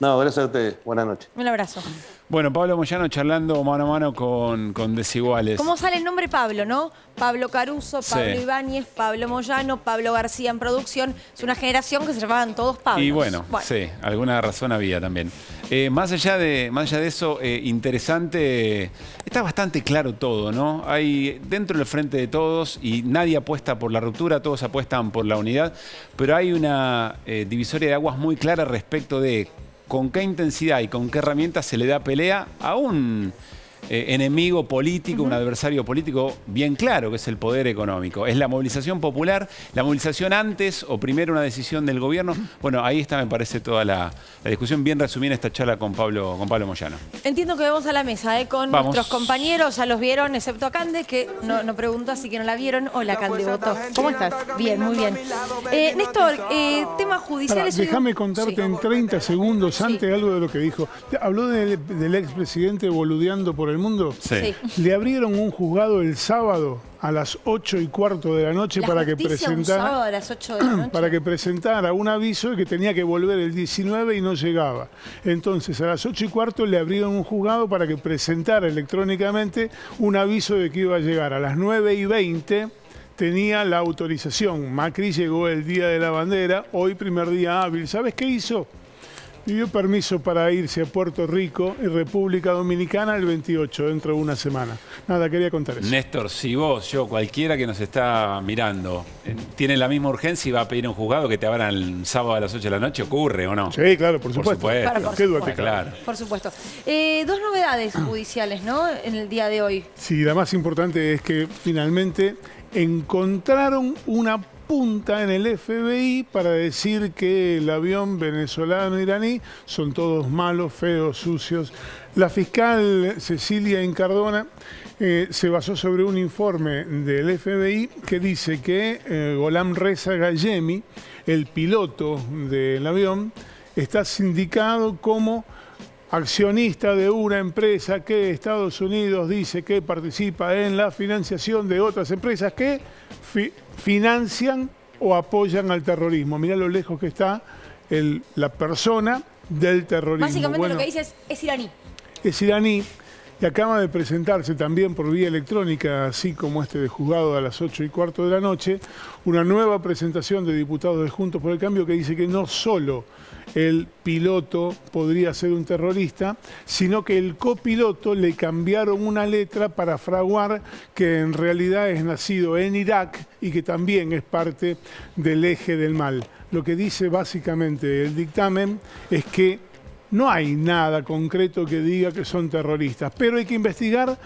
No, gracias a ustedes. Buenas noches.
Un abrazo.
Bueno, Pablo Moyano charlando mano a mano con Desiguales.
¿Cómo sale el nombre Pablo, no? Pablo Caruso, Pablo Ibáñez, Pablo Moyano, Pablo García en producción. Es una generación que se llamaban todos Pablos.
Y bueno, sí, alguna razón había también. Más allá de eso, interesante, está bastante claro todo, ¿no? Hay dentro del Frente de Todos y nadie apuesta por la ruptura, todos apuestan por la unidad, pero hay una divisoria de aguas muy clara respecto de con qué intensidad y con qué herramientas se le da pelea a un enemigo político, un adversario político bien claro, que es el poder económico. Es la movilización popular, la movilización antes o primero una decisión del gobierno. Bueno, ahí está, me parece, toda la discusión. Bien resumida esta charla con Pablo Moyano.
Entiendo que vamos a la mesa con nuestros compañeros. Ya los vieron, excepto a Cande, que no preguntó, así que no la vieron. Hola, Cande Boto. ¿Cómo estás? Bien, muy bien. Néstor, temas judiciales...
Déjame contarte en 30 segundos antes algo de lo que dijo. Habló del expresidente boludeando por el mundo.
Sí.
Le abrieron un juzgado el sábado a las 8:15 de la noche para que presentara
a las 8 de la noche.
Para que presentara un aviso de que tenía que volver el 19 y no llegaba. Entonces a las 8:15 le abrieron un juzgado para que presentara electrónicamente un aviso de que iba a llegar. A las 9:20 tenía la autorización. Macri llegó el día de la bandera, hoy primer día hábil. ¿Sabes qué hizo? Pidió permiso para irse a Puerto Rico y República Dominicana el 28, dentro de una semana. Nada, quería contar eso.
Néstor, si vos, yo, cualquiera que nos está mirando, tiene la misma urgencia y va a pedir un juzgado que te abran el sábado a las 8 de la noche, ¿ocurre o no?
Sí, claro, por supuesto.
Claro,
¿Qué duda te
claro.
Por supuesto. Dos novedades judiciales, ¿no? En el día de hoy.
Sí, la más importante es que finalmente encontraron una punta en el FBI para decir que el avión venezolano-iraní son todos malos, feos, sucios. La fiscal Cecilia Incardona se basó sobre un informe del FBI que dice que Gholam Reza Ghayemi, el piloto del avión, está sindicado como accionista de una empresa que Estados Unidos dice que participa en la financiación de otras empresas que financian o apoyan al terrorismo. Mirá lo lejos que está la persona del terrorismo.
Básicamente lo que dice es iraní.
Es iraní y acaba de presentarse también por vía electrónica, así como de juzgado a las 8:15 de la noche, una nueva presentación de diputados de Juntos por el Cambio que dice que no solo el piloto podría ser un terrorista, sino que el copiloto le cambiaron una letra para fraguar que en realidad es nacido en Irak y que también es parte del eje del mal. Lo que dice básicamente el dictamen es que no hay nada concreto que diga que son terroristas, pero hay que investigar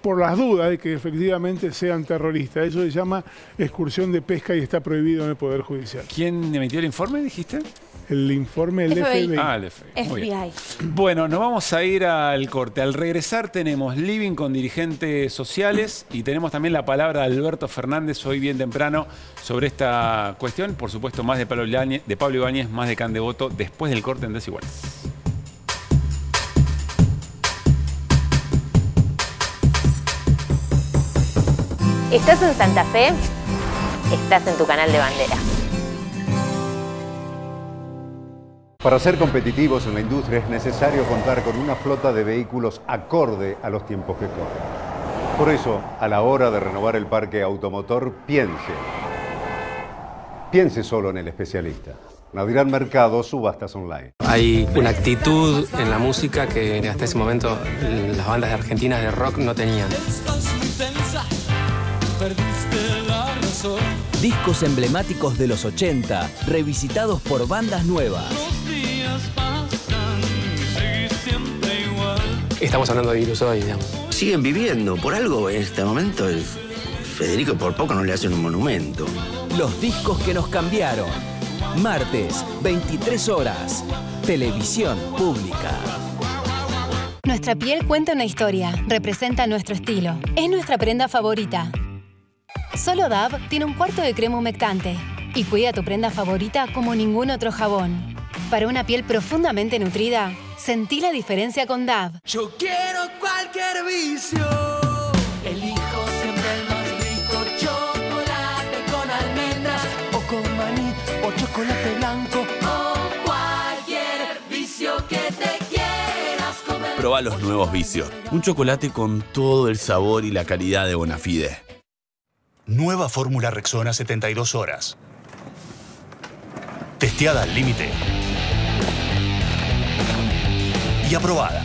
por las dudas de que efectivamente sean terroristas. Eso se llama excursión de pesca y está prohibido en el Poder Judicial.
¿Quién emitió el informe, dijiste?
El informe del FBI.
Ah, el FBI. Muy bien. Bueno, nos vamos a ir al corte. Al regresar tenemos Living con dirigentes sociales y tenemos también la palabra de Alberto Fernández hoy bien temprano sobre esta cuestión. Por supuesto, más de Pablo Ibáñez, más de Cande Boto, después del corte en Desiguales.
¿Estás en Santa Fe? Estás en tu canal de Bandera.
Para ser competitivos en la industria es necesario contar con una flota de vehículos acorde a los tiempos que corren. Por eso, a la hora de renovar el parque automotor, piense solo en el especialista. Nadirán Mercado, subastas online.
Hay una actitud en la música que hasta ese momento las bandas argentinas de rock no tenían.
Discos emblemáticos de los 80, revisitados por bandas nuevas.
Estamos hablando de virus hoy, digamos.
Siguen viviendo, por algo en este momento Federico por poco no le hacen un monumento.
Los discos que nos cambiaron. Martes, 23 horas. Televisión Pública.
Nuestra piel cuenta una historia, representa nuestro estilo. Es nuestra prenda favorita. Solo Dove tiene un cuarto de crema humectante y cuida tu prenda favorita como ningún otro jabón. Para una piel profundamente nutrida, sentí la diferencia con Dove.
Yo quiero cualquier vicio. Elijo siempre el más rico. Chocolate con almendras o con maní o chocolate blanco o cualquier vicio que te quieras comer.
Proba los nuevos vicios. Un chocolate con todo el sabor y la calidad de Bonafide.
Nueva fórmula Rexona 72 horas. Testeada al límite. Y aprobada.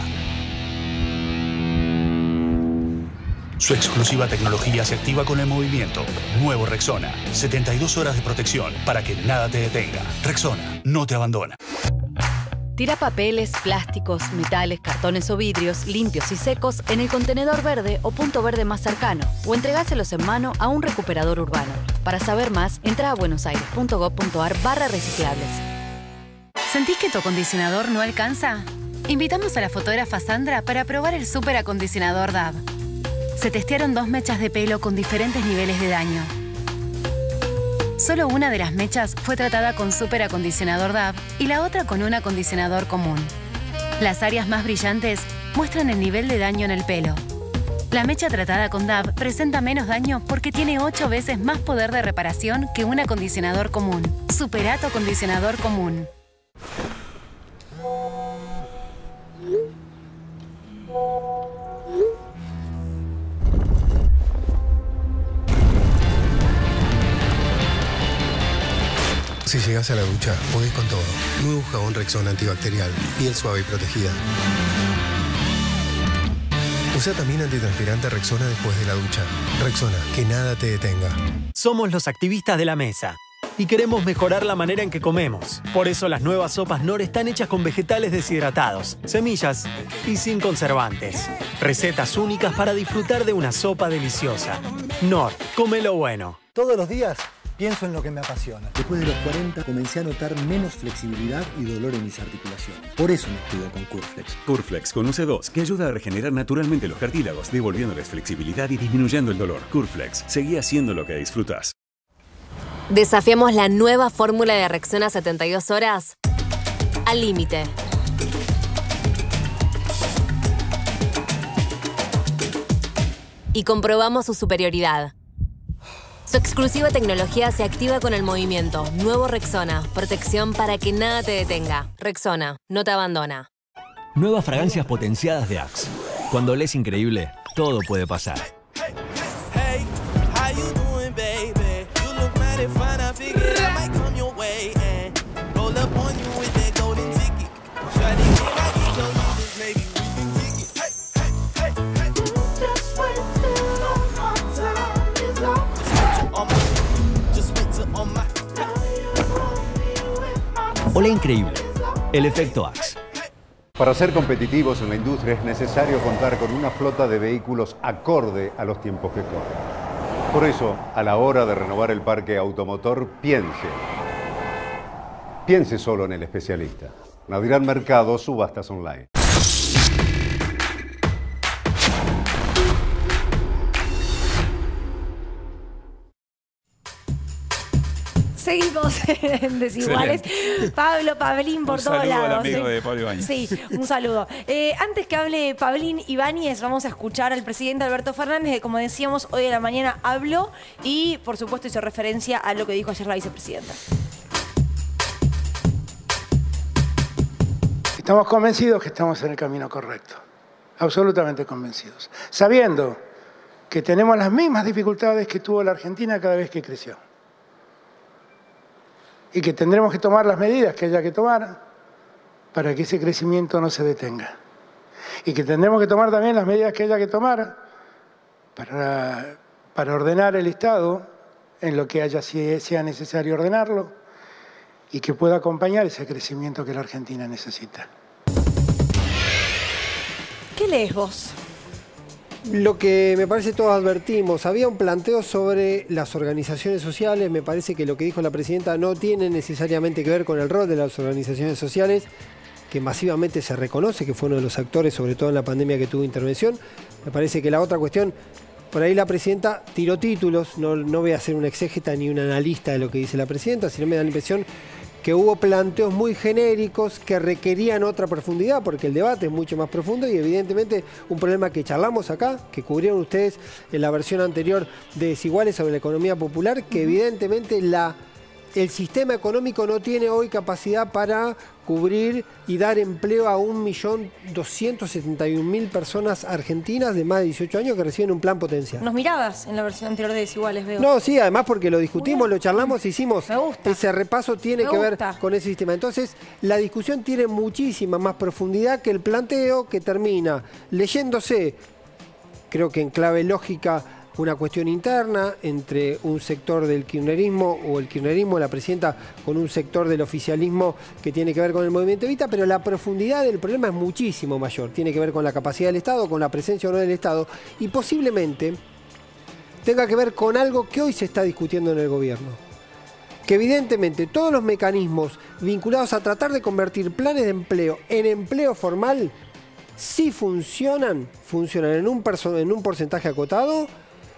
Su exclusiva tecnología se activa con el movimiento. Nuevo Rexona. 72 horas de protección para que nada te detenga. Rexona no te abandona.
Tira papeles, plásticos, metales, cartones o vidrios limpios y secos en el contenedor verde o punto verde más cercano o entregáselos en mano a un recuperador urbano. Para saber más, entra a buenosaires.gov.ar/reciclables.
¿Sentís que tu acondicionador no alcanza? Invitamos a la fotógrafa Sandra para probar el super acondicionador Dove. Se testearon 2 mechas de pelo con diferentes niveles de daño. Solo una de las mechas fue tratada con super acondicionador Dove y la otra con un acondicionador común. Las áreas más brillantes muestran el nivel de daño en el pelo. La mecha tratada con Dove presenta menos daño porque tiene 8 veces más poder de reparación que un acondicionador común. Superato acondicionador común.
Si llegas a la ducha, podés con todo. Nuevo jabón Rexona antibacterial, piel suave y protegida. Usa también antitranspirante Rexona después de la ducha. Rexona, que nada te detenga.
Somos los activistas de la mesa y queremos mejorar la manera en que comemos. Por eso las nuevas sopas Knorr están hechas con vegetales deshidratados, semillas y sin conservantes. Recetas únicas para disfrutar de una sopa deliciosa. Knorr, come lo bueno.
Todos los días pienso en lo que me apasiona.
Después de los 40 comencé a notar menos flexibilidad y dolor en mis articulaciones. Por eso me cuido con Curflex.
Curflex con UC2, que ayuda a regenerar naturalmente los cartílagos, devolviéndoles flexibilidad y disminuyendo el dolor. Curflex, seguí haciendo lo que disfrutas.
Desafiamos la nueva fórmula de Rexona 72 horas al límite. Y comprobamos su superioridad. Su exclusiva tecnología se activa con el movimiento. Nuevo Rexona. Protección para que nada te detenga. Rexona, no te abandona.
Nuevas fragancias potenciadas de Axe. Cuando lees increíble, todo puede pasar. Hola increíble. El efecto Axe.
Para ser competitivos en la industria es necesario contar con una flota de vehículos acorde a los tiempos que corren. Por eso, a la hora de renovar el parque automotor, piense solo en el especialista. Nadirán Mercado, subastas online.
Seguimos en Desiguales.
Excelente.
Pablo, Pablín por todos lados.
Un saludo al amigo de Pablo Ibáñez.
Sí, un saludo. Antes que hable Pablín Ibáñez, vamos a escuchar al presidente Alberto Fernández, que como decíamos, hoy a la mañana habló y, por supuesto, hizo referencia a lo que dijo ayer la vicepresidenta.
Estamos convencidos que estamos en el camino correcto. Absolutamente convencidos. Sabiendo que tenemos las mismas dificultades que tuvo la Argentina cada vez que creció. y que tendremos que tomar las medidas que haya que tomar para que ese crecimiento no se detenga. Y que tendremos que tomar también las medidas que haya que tomar para ordenar el Estado en lo que sea necesario ordenarlo y que pueda acompañar ese crecimiento que la Argentina necesita.
¿Qué lees vos?
Lo que me parece todos advertimos, había un planteo sobre las organizaciones sociales, me parece que lo que dijo la presidenta no tiene necesariamente que ver con el rol de las organizaciones sociales, que masivamente se reconoce que fue uno de los actores, sobre todo en la pandemia que tuvo intervención. Me parece que la otra cuestión, por ahí la presidenta tiró títulos, no voy a ser un exégeta ni un analista de lo que dice la presidenta, sino me da la impresión que hubo planteos muy genéricos que requerían otra profundidad, porque el debate es mucho más profundo y evidentemente un problema que charlamos acá, que cubrieron ustedes en la versión anterior de Desiguales sobre la economía popular, que evidentemente el sistema económico no tiene hoy capacidad para cubrir y dar empleo a 1.271.000 personas argentinas de más de 18 años que reciben un plan potencial.
Nos mirabas en la versión anterior de Desiguales, veo.
No, sí, además porque lo discutimos, lo charlamos, hicimos ese repaso, tiene que ver con ese sistema. Entonces, la discusión tiene muchísima más profundidad que el planteo, que termina leyéndose, creo que en clave lógica, una cuestión interna entre un sector del kirchnerismo o el kirchnerismo, la presidenta, con un sector del oficialismo que tiene que ver con el movimiento Evita, pero la profundidad del problema es muchísimo mayor. Tiene que ver con la capacidad del Estado, con la presencia o no del Estado, y posiblemente tenga que ver con algo que hoy se está discutiendo en el gobierno. Que evidentemente todos los mecanismos vinculados a tratar de convertir planes de empleo en empleo formal, si funcionan en un porcentaje acotado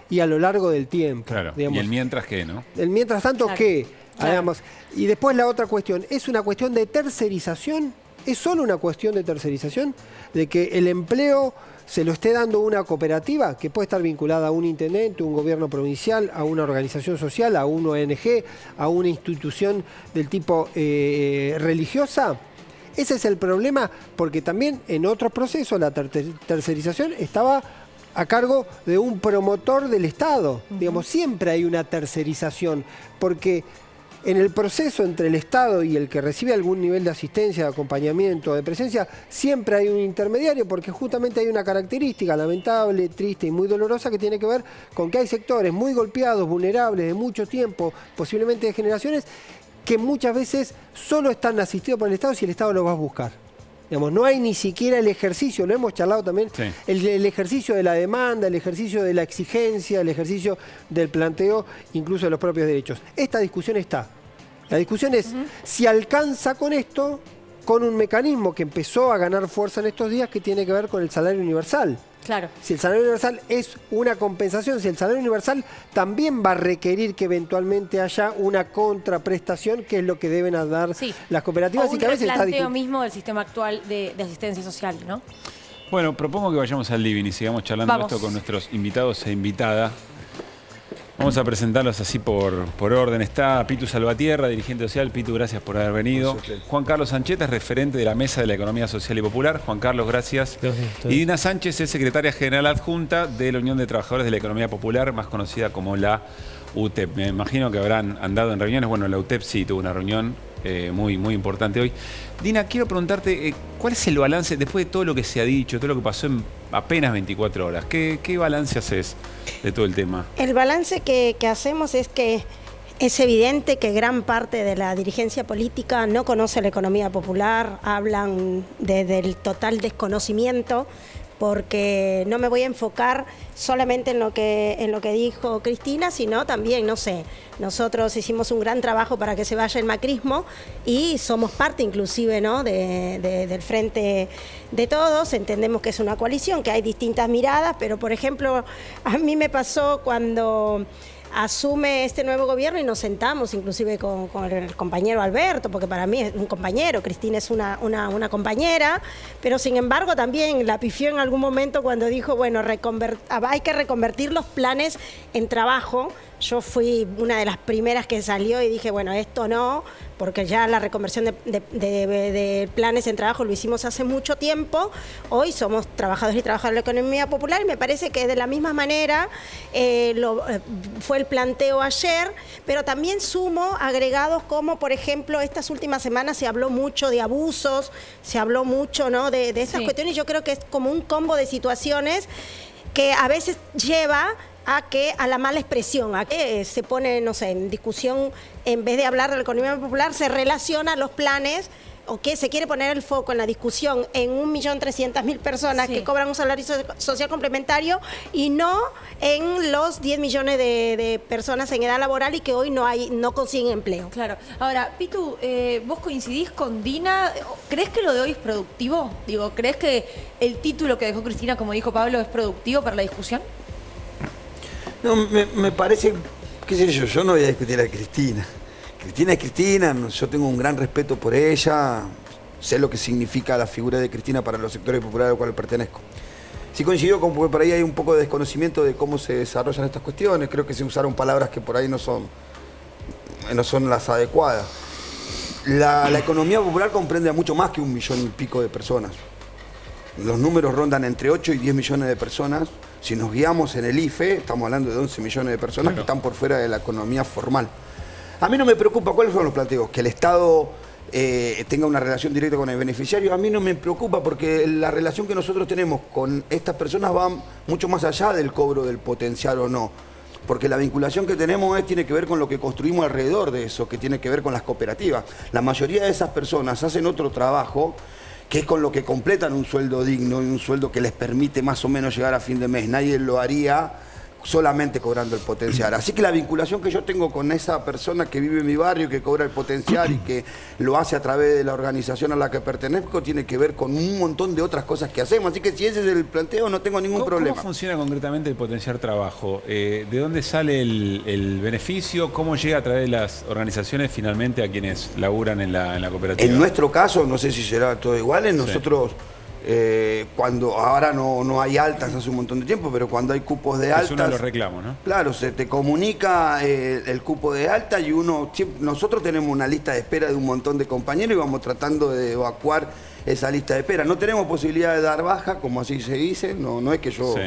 y a lo largo del tiempo.
Claro,
digamos.
y el mientras qué, ¿no?
El mientras tanto qué, digamos. Y después la otra cuestión, ¿es una cuestión de tercerización? ¿Es solo una cuestión de tercerización? De que el empleo se lo esté dando una cooperativa que puede estar vinculada a un intendente, un gobierno provincial, a una organización social, a una ONG, a una institución del tipo religiosa. Ese es el problema, porque también en otros procesos la tercerización estaba a cargo de un promotor del Estado. Digamos, siempre hay una tercerización, porque en el proceso entre el Estado y el que recibe algún nivel de asistencia, de acompañamiento, de presencia, siempre hay un intermediario, porque justamente hay una característica lamentable, triste y muy dolorosa que tiene que ver con que hay sectores muy golpeados, vulnerables, de mucho tiempo, posiblemente de generaciones, que muchas veces solo están asistidos por el Estado si el Estado los va a buscar. Digamos, no hay ni siquiera el ejercicio, lo hemos charlado también, el ejercicio de la demanda, el ejercicio de la exigencia, el ejercicio del planteo, incluso de los propios derechos. Esta discusión está. La discusión es si alcanza con esto, con un mecanismo que empezó a ganar fuerza en estos días, que tiene que ver con el salario universal.
Claro.
Si el salario universal es una compensación, si el salario universal también va a requerir que eventualmente haya una contraprestación, que es lo que deben dar las cooperativas.
O un replanteo mismo del sistema actual de asistencia social, ¿no?
Bueno, propongo que vayamos al living y sigamos charlando esto con nuestros invitados e invitada. Vamos a presentarlos así por orden. Está Pitu Salvatierra, dirigente social. Pitu, gracias por haber venido. Juan Carlos Ancheta es referente de la Mesa de la Economía Social y Popular. Juan Carlos, gracias. Y Dina Sánchez es secretaria general adjunta de la Unión de Trabajadores de la Economía Popular, más conocida como la UTEP. Me imagino que habrán andado en reuniones. Bueno, la UTEP sí tuvo una reunión muy importante hoy. Dina, quiero preguntarte, ¿cuál es el balance, después de todo lo que se ha dicho, todo lo que pasó en apenas 24 horas? ¿Qué balance haces de todo el tema?
El balance que hacemos es que es evidente que gran parte de la dirigencia política no conoce la economía popular, hablan del total desconocimiento, porque no me voy a enfocar solamente en lo que dijo Cristina, sino también, no sé, nosotros hicimos un gran trabajo para que se vaya el macrismo y somos parte inclusive, ¿no?, del Frente de Todos. Entendemos que es una coalición, que hay distintas miradas, pero por ejemplo, a mí me pasó cuando asume este nuevo gobierno y nos sentamos inclusive con el compañero Alberto, porque para mí es un compañero, Cristina es una compañera, pero sin embargo también la pifió en algún momento cuando dijo, bueno, hay que reconvertir los planes en trabajo. Yo fui una de las primeras que salió y dije, bueno, esto no, porque ya la reconversión de planes en trabajo lo hicimos hace mucho tiempo. Hoy somos trabajadores y trabajadoras de la economía popular y me parece que de la misma manera fue el planteo ayer, pero también sumo agregados como, por ejemplo, estas últimas semanas se habló mucho de abusos, se habló mucho, ¿no?, de estas cuestiones. Yo creo que es como un combo de situaciones que a veces lleva a la mala expresión, a que se pone, no sé, en discusión, en vez de hablar de la economía popular, se relaciona los planes, o que se quiere poner el foco en la discusión en 1.300.000 personas que cobran un salario social complementario y no en los 10 millones de personas en edad laboral y que hoy no consiguen empleo.
Claro. Ahora, Pitu, ¿vos coincidís con Dina? ¿Crees que lo de hoy es productivo? Digo, ¿crees que el título que dejó Cristina, como dijo Pablo, es productivo para la discusión?
No, me parece, qué sé yo no voy a discutir a Cristina. Cristina es Cristina, yo tengo un gran respeto por ella, sé lo que significa la figura de Cristina para los sectores populares a los cuales pertenezco. Sí coincido con que por ahí hay un poco de desconocimiento de cómo se desarrollan estas cuestiones, creo que se usaron palabras que por ahí no son las adecuadas. La economía popular comprende a mucho más que 1,5 millones de personas. Los números rondan entre 8 y 10 millones de personas. Si nos guiamos en el IFE, estamos hablando de 11 millones de personas que están por fuera de la economía formal. A mí no me preocupa, ¿cuáles son los planteos? Que el Estado tenga una relación directa con el beneficiario. A mí no me preocupa porque la relación que nosotros tenemos con estas personas va mucho más allá del cobro del potencial o no. Porque la vinculación que tenemos tiene que ver con lo que construimos alrededor de eso, que tiene que ver con las cooperativas. La mayoría de esas personas hacen otro trabajo que es con lo que completan un sueldo digno y un sueldo que les permite más o menos llegar a fin de mes. Nadie lo haría solamente cobrando el potencial. Así que la vinculación que yo tengo con esa persona que vive en mi barrio, que cobra el potencial y que lo hace a través de la organización a la que pertenezco, tiene que ver con un montón de otras cosas que hacemos. Así que si ese es el planteo, no tengo ningún problema.
¿Cómo funciona concretamente el potenciar trabajo? ¿De dónde sale el beneficio? ¿Cómo llega a través de las organizaciones finalmente a quienes laburan en la cooperativa?
En nuestro caso, no sé si será todo igual, nosotros... cuando ahora no hay altas hace un montón de tiempo, pero cuando hay cupos de altas... Es uno de
los reclamos, ¿no?
Claro, se te comunica el cupo de alta y nosotros tenemos una lista de espera de un montón de compañeros y vamos tratando de evacuar esa lista de espera. No tenemos posibilidad de dar baja, como así se dice, no es que yo... Sí.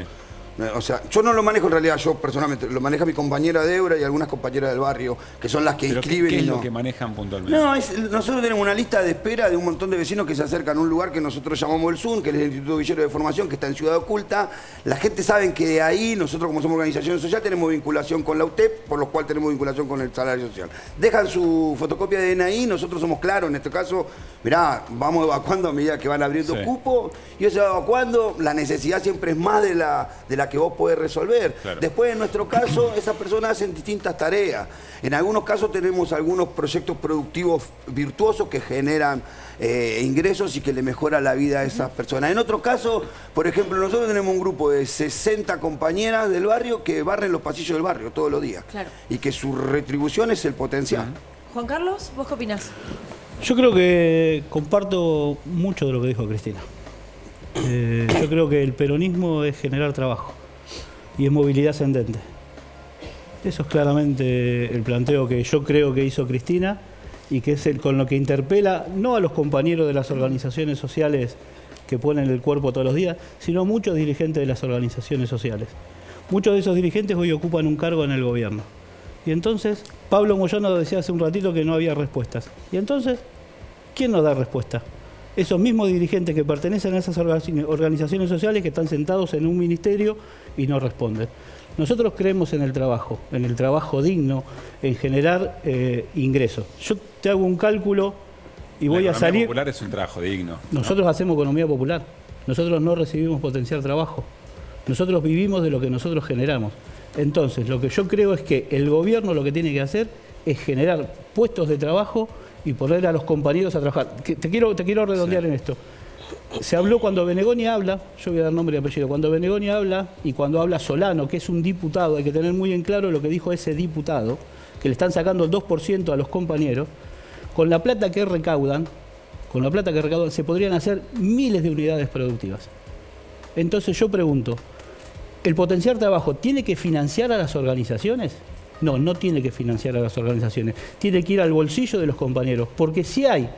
O sea, yo no lo manejo en realidad, yo personalmente, lo maneja mi compañera Débora y algunas compañeras del barrio, que son las que inscriben.
¿Qué es lo que manejan puntualmente?
No, nosotros tenemos una lista de espera de un montón de vecinos que se acercan a un lugar que nosotros llamamos el ZUN, que es el Instituto Villero de Formación, que está en Ciudad Oculta. La gente sabe que de ahí, nosotros como somos organización social, tenemos vinculación con la UTEP, por lo cual tenemos vinculación con el salario social. Dejan su fotocopia de DNI, nosotros somos claros, en este caso, mirá, vamos evacuando a medida que van abriendo cupos, y eso evacuando, la necesidad siempre es más de la que vos podés resolver. Claro. Después, en nuestro caso, esas personas hacen distintas tareas. En algunos casos tenemos algunos proyectos productivos virtuosos que generan ingresos y que le mejora la vida a esas personas. En otro caso, por ejemplo, nosotros tenemos un grupo de 60 compañeras del barrio que barren los pasillos del barrio todos los días. Claro. Y que su retribución es el potencial.
Juan Carlos, ¿vos qué opinás?
Yo creo que comparto mucho de lo que dijo Cristina. Yo creo que el peronismo es generar trabajo y es movilidad ascendente. Eso es claramente el planteo que yo creo que hizo Cristina y que es con lo que interpela no a los compañeros de las organizaciones sociales que ponen el cuerpo todos los días, sino a muchos dirigentes de las organizaciones sociales. Muchos de esos dirigentes hoy ocupan un cargo en el gobierno. Y entonces, Pablo Moyano decía hace un ratito que no había respuestas. Y entonces, ¿quién nos da respuesta? Esos mismos dirigentes que pertenecen a esas organizaciones sociales que están sentados en un ministerio y no responden. Nosotros creemos en el trabajo digno, en generar ingresos. Yo te hago un cálculo y voy a salir... La economía
popular es un trabajo digno.
Nosotros hacemos economía popular. Nosotros no recibimos potenciar trabajo. Nosotros vivimos de lo que nosotros generamos. Entonces, lo que yo creo es que el gobierno lo que tiene que hacer es generar puestos de trabajo y poner a los compañeros a trabajar. Te quiero redondear en esto. Se habló cuando Benegoni habla, yo voy a dar nombre y apellido, cuando Benegoni habla y cuando habla Solano, que es un diputado, hay que tener muy en claro lo que dijo ese diputado, que le están sacando el 2% a los compañeros, con la plata que recaudan se podrían hacer miles de unidades productivas. Entonces yo pregunto, ¿el potenciar trabajo tiene que financiar a las organizaciones? No, no tiene que financiar a las organizaciones. Tiene que ir al bolsillo de los compañeros. Porque si hay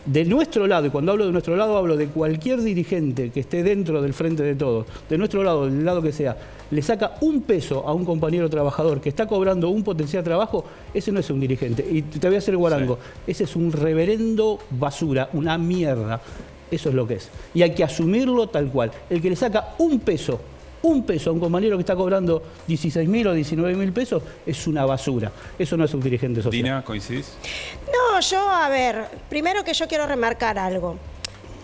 de nuestro lado, y cuando hablo de nuestro lado hablo de cualquier dirigente que esté dentro del frente de todos, de nuestro lado, del lado que sea, le saca un peso a un compañero trabajador que está cobrando un potencial trabajo, ese no es un dirigente. Y te voy a hacer guarango, ese es un reverendo basura, una mierda. Eso es lo que es. Y hay que asumirlo tal cual. El que le saca un peso a un compañero que está cobrando 16.000 o 19.000 pesos es una basura. Eso no es un dirigente social.
Dina, ¿coincidís?
No, yo, a ver, primero que yo quiero remarcar algo.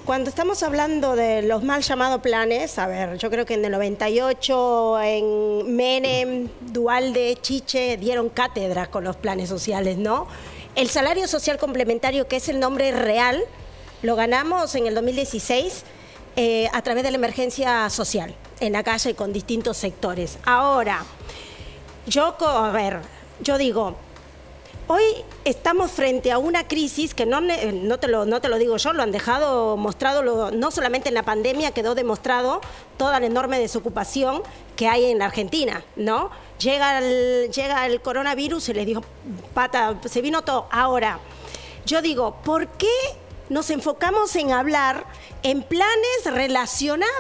Cuando estamos hablando de los mal llamados planes, a ver, yo creo que en el 98 en Menem, Duhalde, Chiche dieron cátedra con los planes sociales, ¿no? El salario social complementario, que es el nombre real, lo ganamos en el 2016 a través de la emergencia social, en la calle con distintos sectores. Ahora, yo digo, hoy estamos frente a una crisis que no te lo digo yo, lo han dejado mostrado, no solamente en la pandemia, quedó demostrado toda la enorme desocupación que hay en la Argentina, ¿no? Llega el coronavirus, se les dio pata, se vino todo. Ahora, yo digo, ¿por qué nos enfocamos en hablar en planes relacionados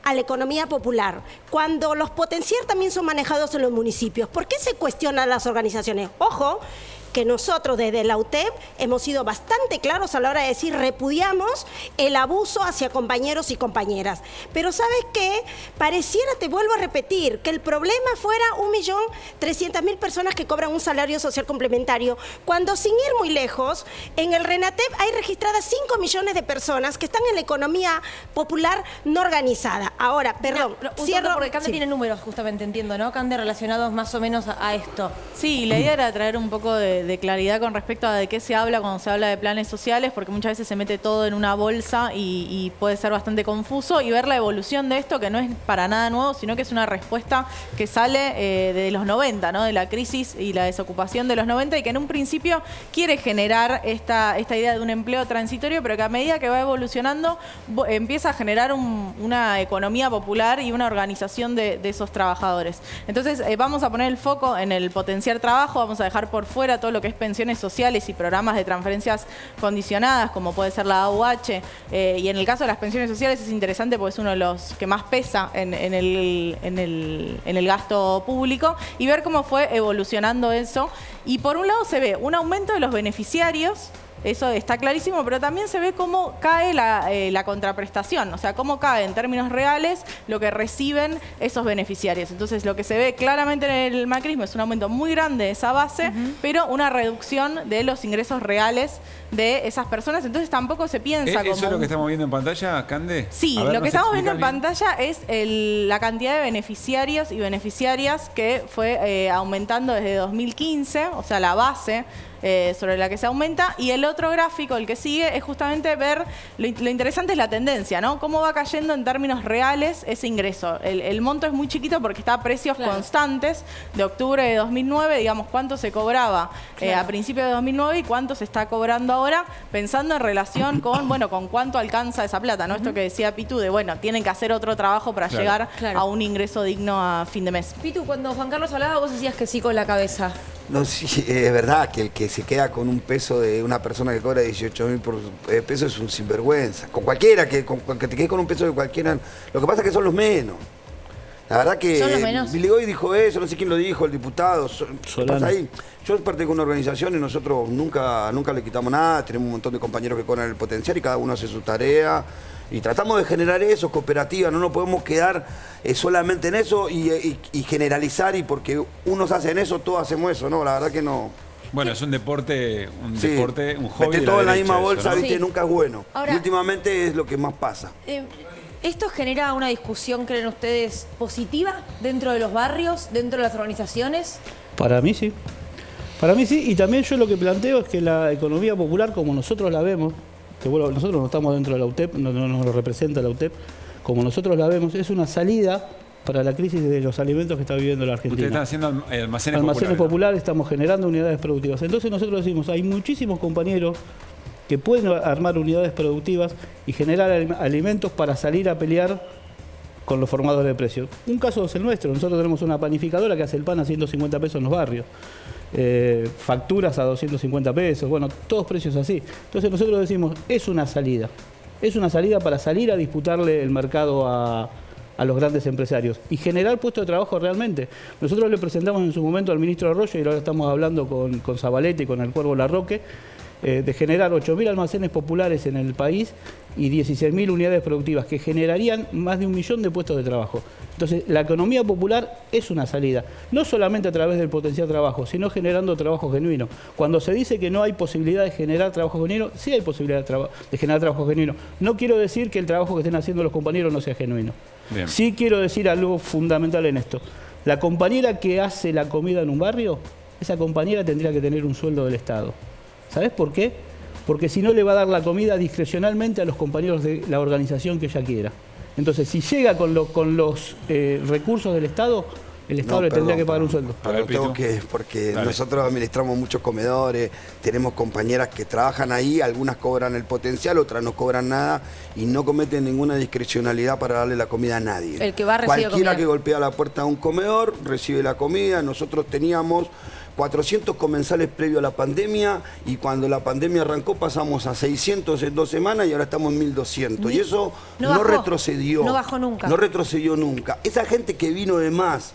a la economía popular, cuando los potenciar también son manejados en los municipios? ¿Por qué se cuestionan las organizaciones? Ojo, que nosotros desde la UTEP hemos sido bastante claros a la hora de decir repudiamos el abuso hacia compañeros y compañeras. Pero ¿sabes qué? Pareciera, te vuelvo a repetir, que el problema fuera 1.300.000 personas que cobran un salario social complementario, cuando sin ir muy lejos, en el RENATEP hay registradas 5 millones de personas que están en la economía popular no organizada. Ahora, perdón,
cierro porque Cande tiene números, justamente, entiendo, ¿no? Cande, relacionados más o menos a esto.
Sí, la idea era traer un poco de claridad con respecto a de qué se habla cuando se habla de planes sociales, porque muchas veces se mete todo en una bolsa y puede ser bastante confuso, y ver la evolución de esto, que no es para nada nuevo, sino que es una respuesta que sale de los 90, ¿no? De la crisis y la desocupación de los 90, y que en un principio quiere generar esta idea de un empleo transitorio, pero que a medida que va evolucionando empieza a generar una economía popular y una organización de esos trabajadores. Entonces vamos a poner el foco en el potenciar trabajo, vamos a dejar por fuera todo lo que es pensiones sociales y programas de transferencias condicionadas, como puede ser la AUH, y en el caso de las pensiones sociales es interesante porque es uno de los que más pesa en el gasto público, y ver cómo fue evolucionando eso. Y por un lado se ve un aumento de los beneficiarios, eso está clarísimo, pero también se ve cómo cae la contraprestación, o sea, cómo cae en términos reales lo que reciben esos beneficiarios. Entonces, lo que se ve claramente en el macrismo es un aumento muy grande de esa base, pero una reducción de los ingresos reales de esas personas. Entonces, tampoco se piensa como...
¿Eso es lo que estamos viendo en pantalla, Cande?
Sí, lo que estamos viendo en pantalla es la cantidad de beneficiarios y beneficiarias que fue aumentando desde 2015, o sea, la base sobre la que se aumenta, y el otro gráfico, el que sigue, es justamente ver, lo interesante es la tendencia, ¿no? Cómo va cayendo en términos reales ese ingreso. El monto es muy chiquito porque está a precios constantes de octubre de 2009, digamos, cuánto se cobraba a principios de 2009 y cuánto se está cobrando ahora, pensando en relación con, bueno, con cuánto alcanza esa plata, ¿no? Esto que decía Pitu de, bueno, tienen que hacer otro trabajo para llegar a un ingreso digno a fin de mes.
Pitu, cuando Juan Carlos hablaba, vos decías que sí con la cabeza.
No, sí, es verdad que el que se queda con un peso de una persona que cobra 18.000 pesos es un sinvergüenza. Con cualquiera, que te quedes con un peso de cualquiera. Lo que pasa es que son los menos. La verdad que
¿Son los menos?
Biligoy dijo eso, no sé quién lo dijo, el diputado. ¿Qué pasa ahí? Yo parte de una organización y nosotros nunca le quitamos nada. Tenemos un montón de compañeros que cobran el potencial y cada uno hace su tarea. Y tratamos de generar eso, cooperativa, no nos podemos quedar solamente en eso y generalizar, y porque unos hacen eso, todos hacemos eso, ¿no? La verdad que no.
Bueno, es un deporte, un hobby.
Meter todo en la misma bolsa,
¿no?
¿viste? Nunca es bueno.
Ahora,
y últimamente es lo que más pasa.
¿Esto genera una discusión, creen ustedes, positiva dentro de los barrios, dentro de las organizaciones?
Para mí sí. Para mí sí, y también yo lo que planteo es que la economía popular, como nosotros la vemos, que bueno, nosotros no estamos dentro de la UTEP, no nos lo representa la UTEP, como nosotros la vemos, es una salida para la crisis de los alimentos que está viviendo la Argentina.
Ustedes están haciendo almacenes
populares, estamos generando unidades productivas. Entonces nosotros decimos, hay muchísimos compañeros que pueden armar unidades productivas y generar alimentos para salir a pelear con los formadores de precios. Un caso es el nuestro. Nosotros tenemos una panificadora que hace el pan a 150 pesos en los barrios. Facturas a 250 pesos, bueno, todos precios así. Entonces nosotros decimos, es una salida para salir a disputarle el mercado a los grandes empresarios y generar puestos de trabajo realmente. Nosotros le presentamos en su momento al ministro Arroyo, y ahora estamos hablando con Zabaleta y con el Cuervo Larroque, de generar 8.000 almacenes populares en el país y 16.000 unidades productivas que generarían más de 1 millón de puestos de trabajo. Entonces, la economía popular es una salida, no solamente a través del potencial trabajo, sino generando trabajo genuino. Cuando se dice que no hay posibilidad de generar trabajo genuino, sí hay posibilidad de generar trabajo genuino. No quiero decir que el trabajo que estén haciendo los compañeros no sea genuino. Bien. Sí quiero decir algo fundamental en esto. La compañera que hace la comida en un barrio, esa compañera tendría que tener un sueldo del Estado. ¿Sabés por qué? Porque si no le va a dar la comida discrecionalmente a los compañeros de la organización que ella quiera. Entonces, si llega con los recursos del Estado, el Estado le tendría que pagar un sueldo.
Porque nosotros administramos muchos comedores, tenemos compañeras que trabajan ahí, algunas cobran el potencial, otras no cobran nada y no cometen ninguna discrecionalidad para darle la comida a nadie.
El que va a recibir
cualquiera que golpea la puerta de un comedor recibe la comida. Nosotros teníamos 400 comensales previo a la pandemia y cuando la pandemia arrancó pasamos a 600 en 2 semanas y ahora estamos en 1.200. Y eso no retrocedió.
No bajó nunca.
No retrocedió nunca. Esa gente que vino de más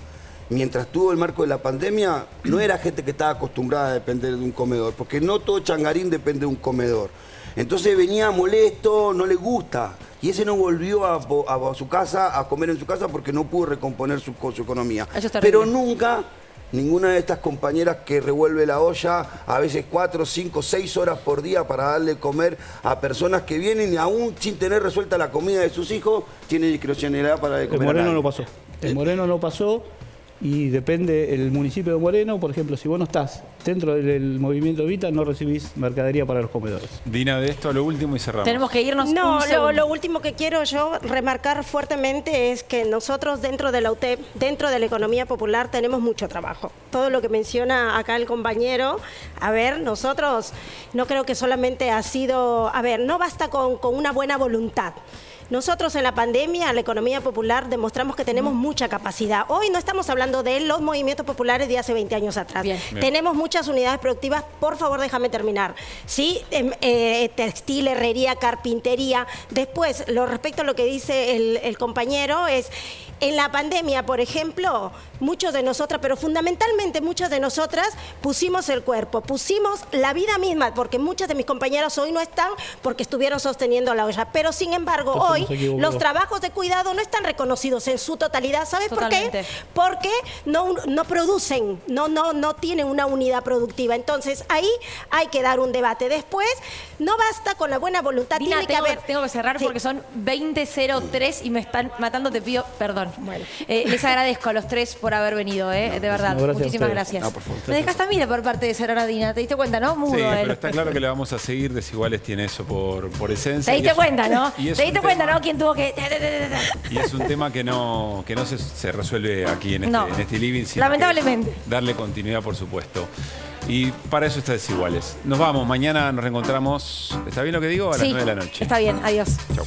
mientras tuvo el marco de la pandemia, no era gente que estaba acostumbrada a depender de un comedor, porque no todo Changarín depende de un comedor. Entonces venía molesto, no le gusta. Y ese no volvió a su casa, a comer en su casa porque no pudo recomponer su economía. Pero nunca ninguna de estas compañeras que revuelve la olla a veces 4, 5, 6 horas por día para darle comer a personas que vienen y aún sin tener resuelta la comida de sus hijos, tiene discrecionalidad para de comer.
El Moreno no pasó. El Moreno no pasó. Y depende el municipio de Moreno, por ejemplo, si vos no estás dentro del movimiento Evita, no recibís mercadería para los comedores.
Dina, de esto a lo último y cerramos.
Tenemos que irnos.
No, lo último que quiero yo remarcar fuertemente es que nosotros dentro de la UTEP, dentro de la economía popular, tenemos mucho trabajo. Todo lo que menciona acá el compañero, a ver, nosotros no creo que solamente ha sido, a ver, no basta con una buena voluntad. Nosotros en la pandemia, la economía popular, demostramos que tenemos mucha capacidad. Hoy no estamos hablando de los movimientos populares de hace 20 años atrás. Bien. Tenemos muchas unidades productivas, por favor déjame terminar. ¿Sí? Textil, herrería, carpintería. Después, respecto a lo que dice el compañero, es... En la pandemia, por ejemplo, muchos de nosotras, pero fundamentalmente muchas de nosotras, pusimos el cuerpo, pusimos la vida misma, porque muchas de mis compañeras hoy no están porque estuvieron sosteniendo la olla. Pero sin embargo, hoy los trabajos de cuidado no están reconocidos en su totalidad. ¿Sabes por qué? Porque no producen, no tienen una unidad productiva. Entonces, ahí hay que dar un debate. Después, no basta con la buena voluntad.
Dina,
tengo
que cerrar porque son 20:03 y me están matando, te pido perdón. Bueno. Les agradezco a los tres por haber venido, de verdad. Muchísimas gracias. No, por favor. Me dejaste a mí por parte de Cerrar Dina, ¿te diste cuenta, no? Mudo,
sí, pero está claro que le vamos a seguir. Desiguales tiene eso por esencia.
¿Te diste cuenta, no? ¿Te diste cuenta, no? ¿Quién tuvo que...?
Y es un tema que no se resuelve aquí en este living.
Lamentablemente.
Darle continuidad, por supuesto. Y para eso está Desiguales. Nos vamos, mañana nos reencontramos. ¿Está bien lo que digo? A las 9 de la noche.
Está bien, adiós.
Chau.